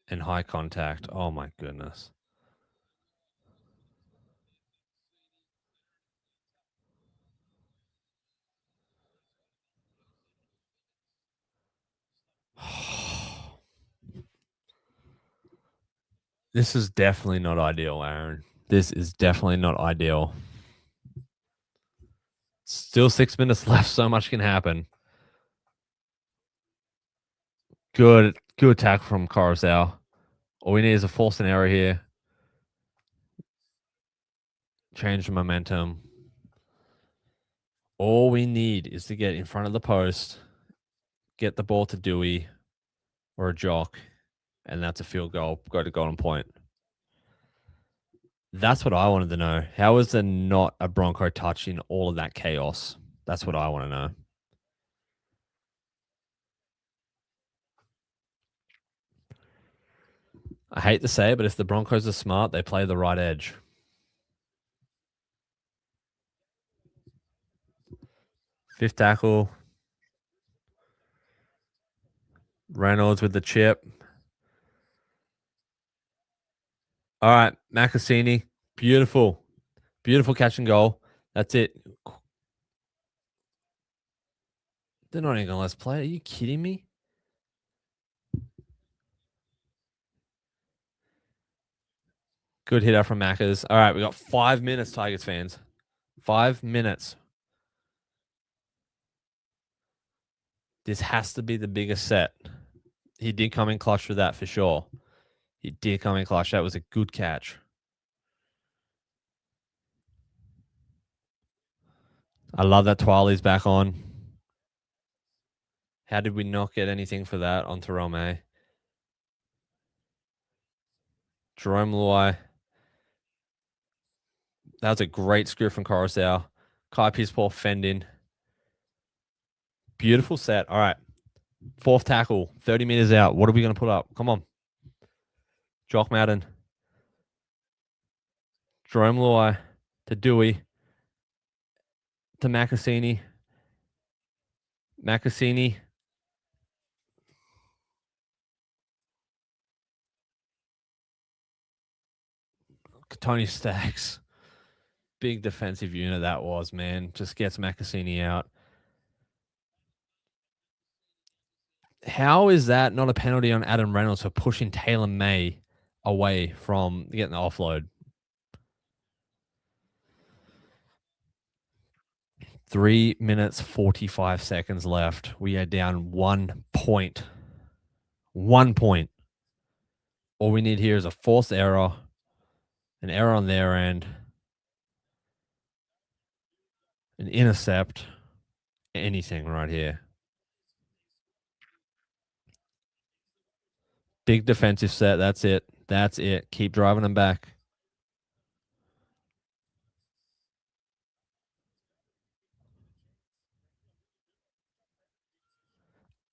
In high contact. Oh my goodness. This is definitely not ideal, Aaron. This is definitely not ideal. Still 6 minutes left. So much can happen. Good tackle from Coruscant. All we need is a force and error here. Change the momentum. All we need is to get in front of the post, get the ball to Dewey or a jock, and that's a field goal. Go to golden point. That's what I wanted to know. How is there not a Bronco touch in all of that chaos? That's what I want to know. I hate to say it, but if the Broncos are smart, they play the right edge. Fifth tackle. Reynolds with the chip. All right, Makasini. Beautiful. Beautiful catch and goal. That's it. They're not even going to let us play. Are you kidding me? Good hitter from Maccas. All right, we got 5 minutes, Tigers fans. 5 minutes. This has to be the biggest set. He did come in clutch for that for sure. He did come in clutch. That was a good catch. I love that Twali's back on. How did we not get anything for that on Terome? Jerome Luai. That was a great screw from Coruscant. Kai Pispor fending. Beautiful set. All right. Fourth tackle, 30 meters out. What are we going to put up? Come on. Jock Madden. Jerome Luai to Dewey. To Makasini. Makasini. Tony Staggs. Big defensive unit that was, man. Just gets Makasini out. How is that not a penalty on Adam Reynolds for pushing Taylor May away from getting the offload? 3 minutes, 45 seconds left. We are down 1 point. 1 point. All we need here is a forced error, an error on their end, an intercept, anything right here. Big defensive set. That's it. That's it. Keep driving them back.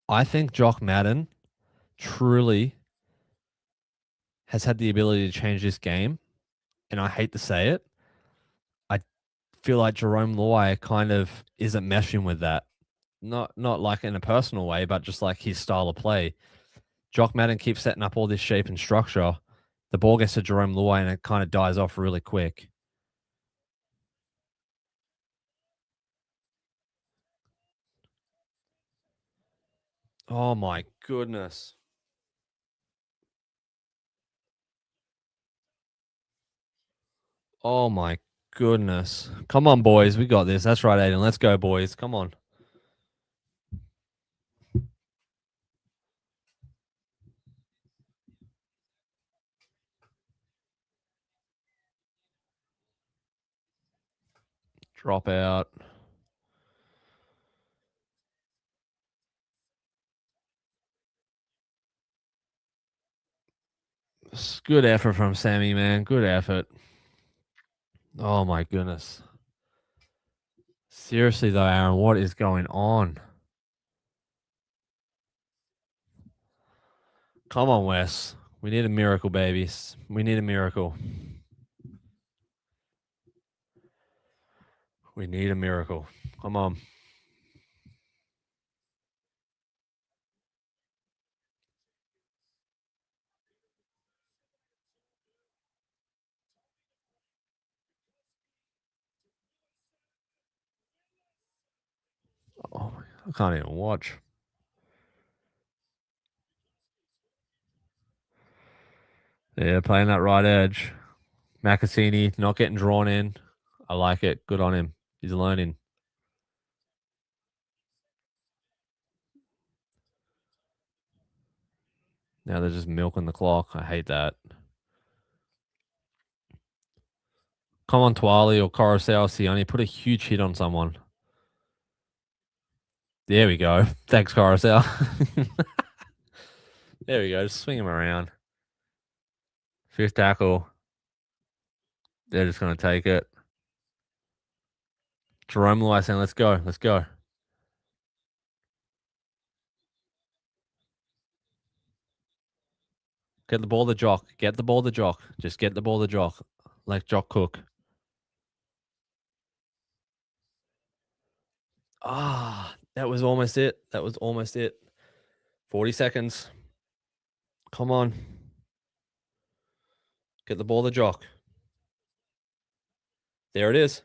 I think Jock Madden truly has had the ability to change this game, and I hate to say it. I feel like Jerome Luai kind of isn't meshing with that. Not like in a personal way, but just like his style of play. Jock Madden keeps setting up all this shape and structure. The ball gets to Jerome Luai and it kind of dies off really quick. Oh my goodness. Oh my goodness. Come on, boys. We got this. That's right, Aiden. Let's go, boys. Come on. Drop out. Good effort from Sammy, man. Good effort. Oh my goodness. Seriously though, Aaron, what is going on? Come on, Wes. We need a miracle, babies. We need a miracle. We need a miracle. Come on. Oh, I can't even watch. Yeah, playing that right edge. Macassini not getting drawn in. I like it. Good on him. He's learning. Now they're just milking the clock. I hate that. Come on, Twali or Coruscant Sione. Put a huge hit on someone. There we go. Thanks, Coruscant. There we go. Just swing him around. Fifth tackle. They're just going to take it. Jerome Luai saying, let's go. Let's go. Get the ball to Jock. Get the ball to Jock. Just get the ball to Jock. Like Jock Cook. Ah, that was almost it. That was almost it. 40 seconds. Come on. Get the ball to Jock. There it is.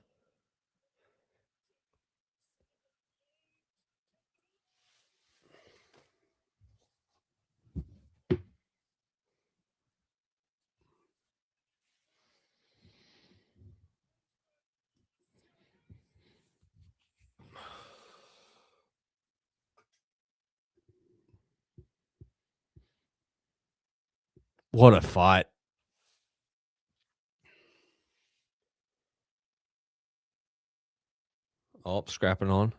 What a fight. Oh, scrapping on.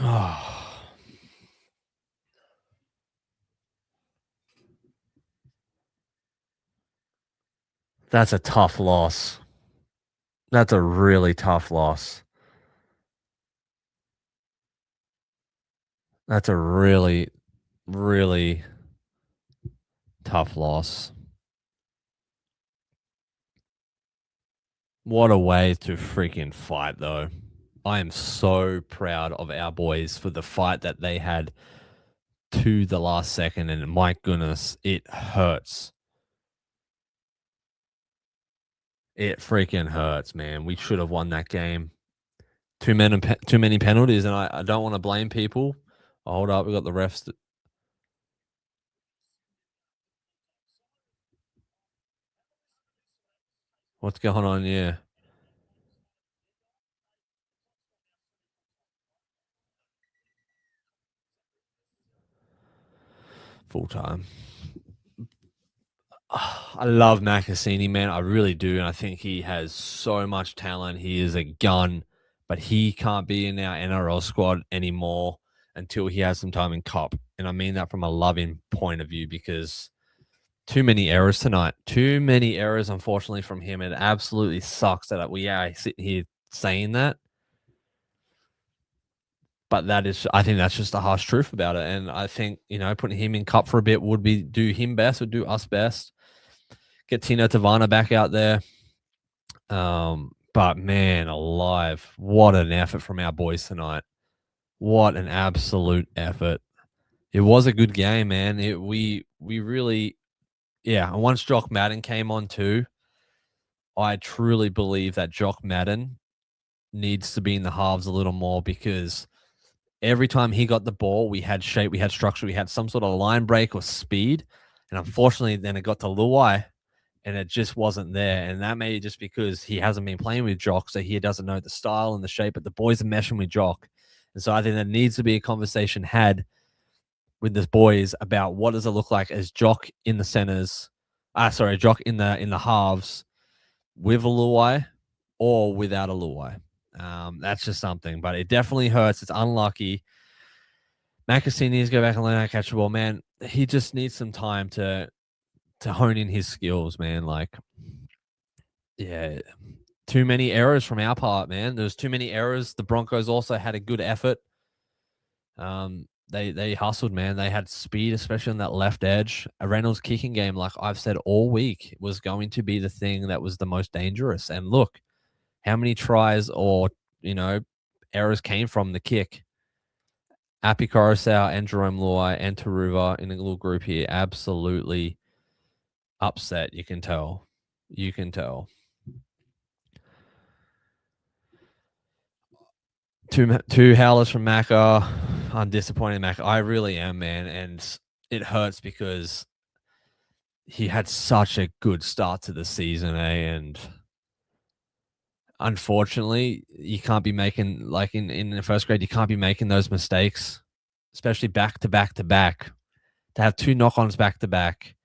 Oh, that's a tough loss. That's a really tough loss. That's a really, really tough loss. What a way to freaking fight, though. I am so proud of our boys for the fight that they had to the last second. And my goodness, it hurts. It freaking hurts, man. We should have won that game. Too many penalties, and I don't want to blame people. Oh, hold up, we got the refs. What's going on? Yeah, full time. I love Macassini, man. I really do. And I think he has so much talent. He is a gun, but he can't be in our NRL squad anymore until he has some time in Cup. And I mean that from a loving point of view because too many errors tonight. Too many errors, unfortunately, from him. It absolutely sucks that we are sitting here saying that. But I think that's just the harsh truth about it. And I think, putting him in Cup for a bit would do him best, would do us best. Get Tino Tavana back out there. But man, alive, what an effort from our boys tonight. What an absolute effort. It was a good game, man. We really, yeah. And once Jock Madden came on too, I truly believe that Jock Madden needs to be in the halves a little more because every time he got the ball, we had shape, we had structure, we had some sort of line break or speed. And unfortunately, then it got to Luai and it just wasn't there. And that may be just because he hasn't been playing with Jock, so he doesn't know the style and the shape, but the boys are meshing with Jock. And so I think there needs to be a conversation had with the boys about what does it look like as Jock in the centers, Jock in the halves with a Luai or without a Luai. That's just something, but it definitely hurts. It's unlucky. Macassini needs to go back and learn how to catch the ball, man. He just needs some time to hone in his skills, man. Like, yeah, too many errors from our part, man. There's too many errors. The Broncos also had a good effort. They hustled, man. They had speed, especially on that left edge. A Reynolds kicking game, like I've said all week, was going to be the thing that was the most dangerous. And look, how many tries or errors came from the kick. Api Coruscant and Jerome Luai and Taruva in a little group here, absolutely upset. You can tell. You can tell. Two howlers from Macca. I'm disappointed in Macca. I really am, man. And it hurts because he had such a good start to the season, and unfortunately, you can't be making, like in the first grade, you can't be making those mistakes, especially back to back to back. To have two knock-ons back to back,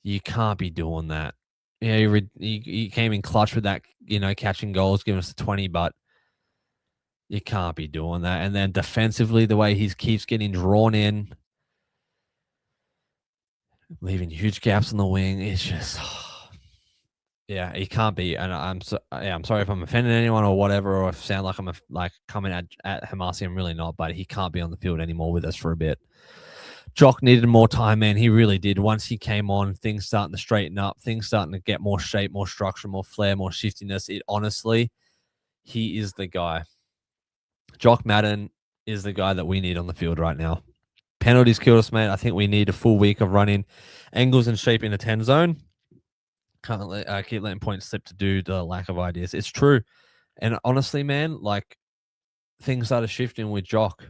you can't be doing that. Yeah, he came in clutch with that, catching goals, giving us the 20, but you can't be doing that. And then defensively, the way he keeps getting drawn in, leaving huge gaps on the wing, it's just, yeah, he can't be. And I'm sorry if I'm offending anyone or whatever, or if I sound like I'm coming at Hamasi. I'm really not, but he can't be on the field anymore with us for a bit. Jock needed more time, man. He really did. Once he came on, things starting to straighten up, things starting to get more shape, more structure, more flair, more shiftiness. Honestly, he is the guy. Jock Madden is the guy that we need on the field right now. Penalties killed us, mate. I think we need a full week of running angles and shape in the 10 zone. Can't keep letting points slip to do the lack of ideas. It's true. And honestly, man, like things started shifting with Jock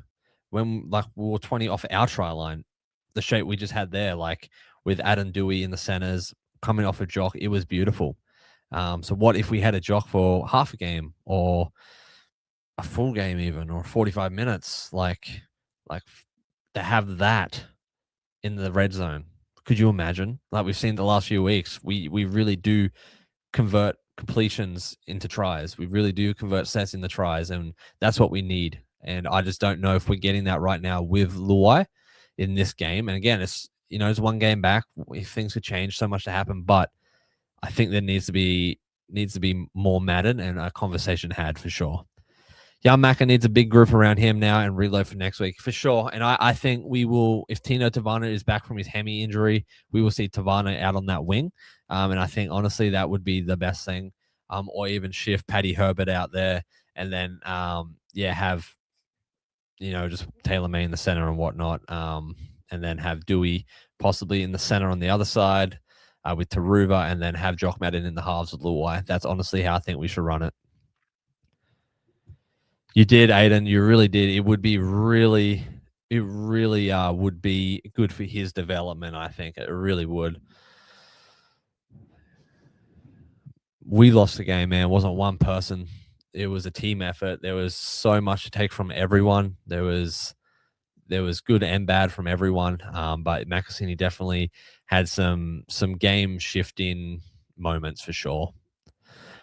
when we were 20 off our try line. The shape we just had there, like with Adam Dewey in the centers coming off a Jock, it was beautiful. So what if we had a Jock for half a game or a full game even, or 45 minutes, like to have that in the red zone? Could you imagine? Like we've seen the last few weeks, we really do convert completions into tries. We really do convert sets into tries, and that's what we need. And I just don't know if we're getting that right now with Luai in this game. And again, it's one game back. Things could change, so much to happen, but I think there needs to be more Madden and a conversation had for sure. Young Macca needs a big group around him now and reload for next week for sure. And I think we will, if Tino Tavana is back from his hemi injury, we will see Tavana out on that wing. And I think honestly that would be the best thing. Or even shift Paddy Herbert out there and then have just Taylor May in the center and whatnot. And then have Dewey possibly in the center on the other side with Taruva, and then have Jock Madden in the halves with Luai. That's honestly how I think we should run it. You did, Aiden. You really did. It would be really would be good for his development. I think it really would. We lost the game, man. It wasn't one person. It was a team effort. There was so much to take from everyone. There was there was good and bad from everyone. But Macassini definitely had some game shifting moments for sure.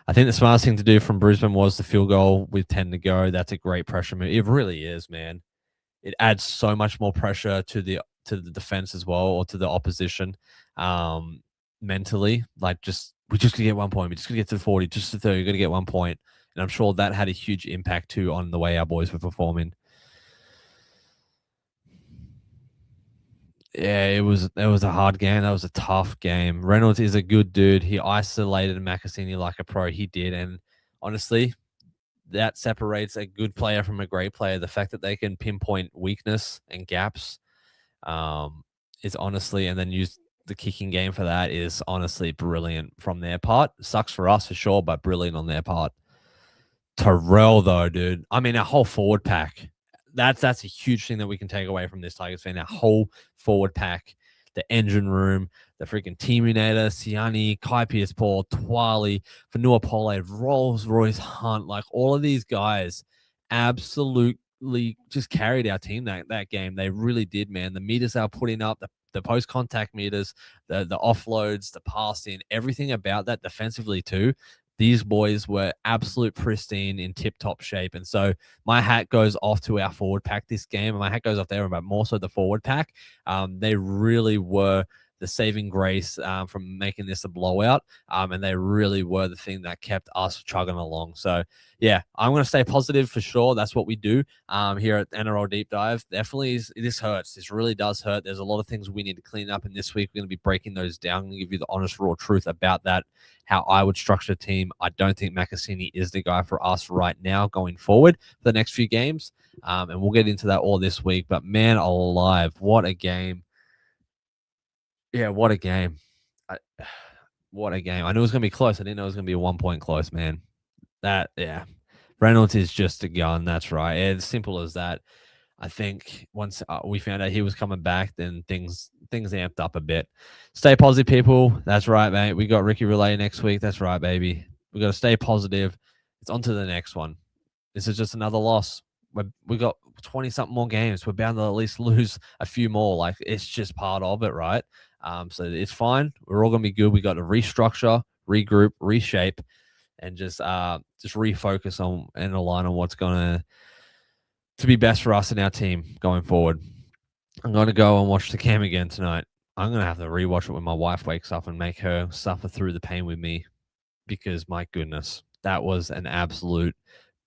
I think the smartest thing to do from Brisbane was the field goal with 10 to go. That's a great pressure move. It really is, man. It adds so much more pressure to the defense as well, or to the opposition, mentally. Like, we just gonna get 1 point. We just gonna get to the 40, just to the 30. We're gonna get 1 point, and I'm sure that had a huge impact too on the way our boys were performing. Yeah, it was a hard game. That was a tough game. Reynolds is a good dude. He isolated Macassini like a pro. He did, and honestly, that separates a good player from a great player. The fact that they can pinpoint weakness and gaps, is honestly, and then use the kicking game for that, is honestly brilliant from their part. Sucks for us for sure, but brilliant on their part. Terrell, though, dude. I mean, our whole forward pack. That's a huge thing that we can take away from this Tigers fan. Our whole forward pack, the engine room, the freaking Teaminator, Siani, Kai Pierce-Paul, Twali, Fanua Pole, Rolls Royce Hunt, like all of these guys absolutely just carried our team that game. They really did, man. The meters they were putting up, the post-contact meters, the offloads, the passing, everything about that defensively too. These boys were absolute pristine, in tip-top shape. And so my hat goes off to our forward pack this game. And my hat goes off there, but more so the forward pack. They really were the saving grace, from making this a blowout. And they really were the thing that kept us chugging along. So, yeah, I'm going to stay positive for sure. That's what we do here at NRL Deep Dive. Definitely, this hurts. This really does hurt. There's a lot of things we need to clean up. And this week, we're going to be breaking those down and give you the honest, raw truth about that, how I would structure a team. I don't think Macassini is the guy for us right now going forward for the next few games. And we'll get into that all this week. But, man alive, what a game. Yeah, what a game. What a game. I knew it was going to be close. I didn't know it was going to be a 1 point close, man. Yeah. Reynolds is just a gun. That's right. It's simple as that. I think once we found out he was coming back, then things amped up a bit. Stay positive, people. That's right, mate. We got Ricky Relay next week. That's right, baby. We got to stay positive. It's on to the next one. This is just another loss. We got 20-something more games. We're bound to at least lose a few more. Like, it's just part of it, right? So it's fine. We're all going to be good. We got to restructure, regroup, reshape, and just refocus on and align on what's going to be best for us and our team going forward. I'm going to go and watch the cam again tonight. I'm going to have to rewatch it when my wife wakes up and make her suffer through the pain with me, because my goodness, that was an absolute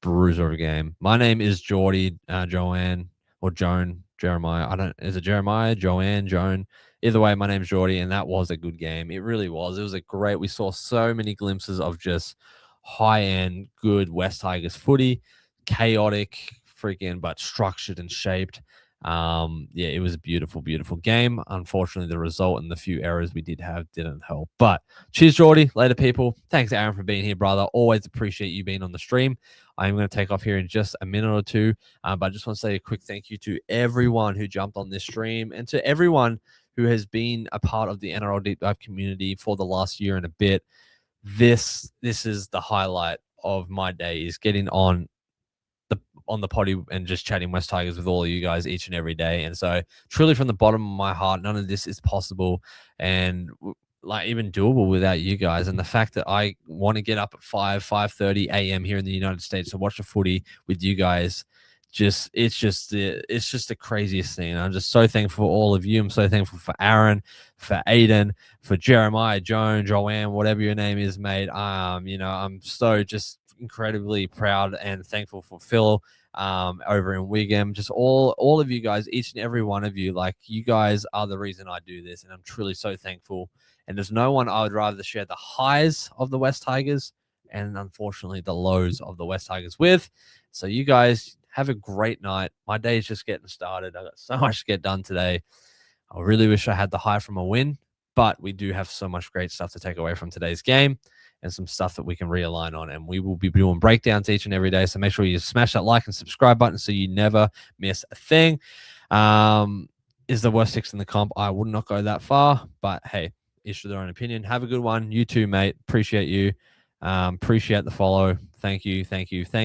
bruiser of a game. My name is Geordie, Joanne, or Joan, Jeremiah. Is it Jeremiah, Joanne, Joan? Either way, my name's Geordie, and that was a good game. It really was. It was we saw so many glimpses of just high-end, good West Tigers footy, chaotic, freaking, but structured and shaped. Yeah, it was a beautiful, beautiful game. Unfortunately, the result and the few errors we did have didn't help. But cheers, Geordie. Later, people. Thanks, Aaron, for being here, brother. Always appreciate you being on the stream. I'm going to take off here in just a minute or two, but I just want to say a quick thank you to everyone who jumped on this stream, and to everyone who has been a part of the NRL Deep Dive community for the last year and a bit. This is the highlight of my day, is getting on the potty and just chatting West Tigers with all of you guys each and every day. And so, truly, from the bottom of my heart, none of this is possible and like even doable without you guys. And the fact that I want to get up at 5:30 a.m. here in the United States to watch the footy with you guys, it's just the craziest thing. I'm just so thankful for all of you. I'm so thankful for Aaron, for Aiden, for Jeremiah, Joanne, whatever your name is, mate. I'm so just incredibly proud and thankful for Phil over in Wigan. Just all of you guys, each and every one of you. Like, you guys are the reason I do this, and I'm truly so thankful. And there's no one I would rather share the highs of the West Tigers and, unfortunately, the lows of the West Tigers with. So you guys have a great night. My day is just getting started. I got so much to get done today. I really wish I had the high from a win, but we do have so much great stuff to take away from today's game, and some stuff that we can realign on. And we will be doing breakdowns each and every day. So make sure you smash that like and subscribe button so you never miss a thing. Is the worst six in the comp? I would not go that far, but hey, each to their own opinion. Have a good one. You too, mate. Appreciate you. Appreciate the follow. Thank you.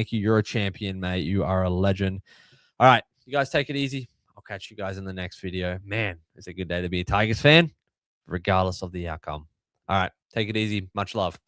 You're a champion, mate. You are a legend. All right. You guys take it easy. I'll I'll catch you guys in the next video. Man, it's a good day to be a Tigers fan, regardless of the outcome. All right, take it easy. Much love.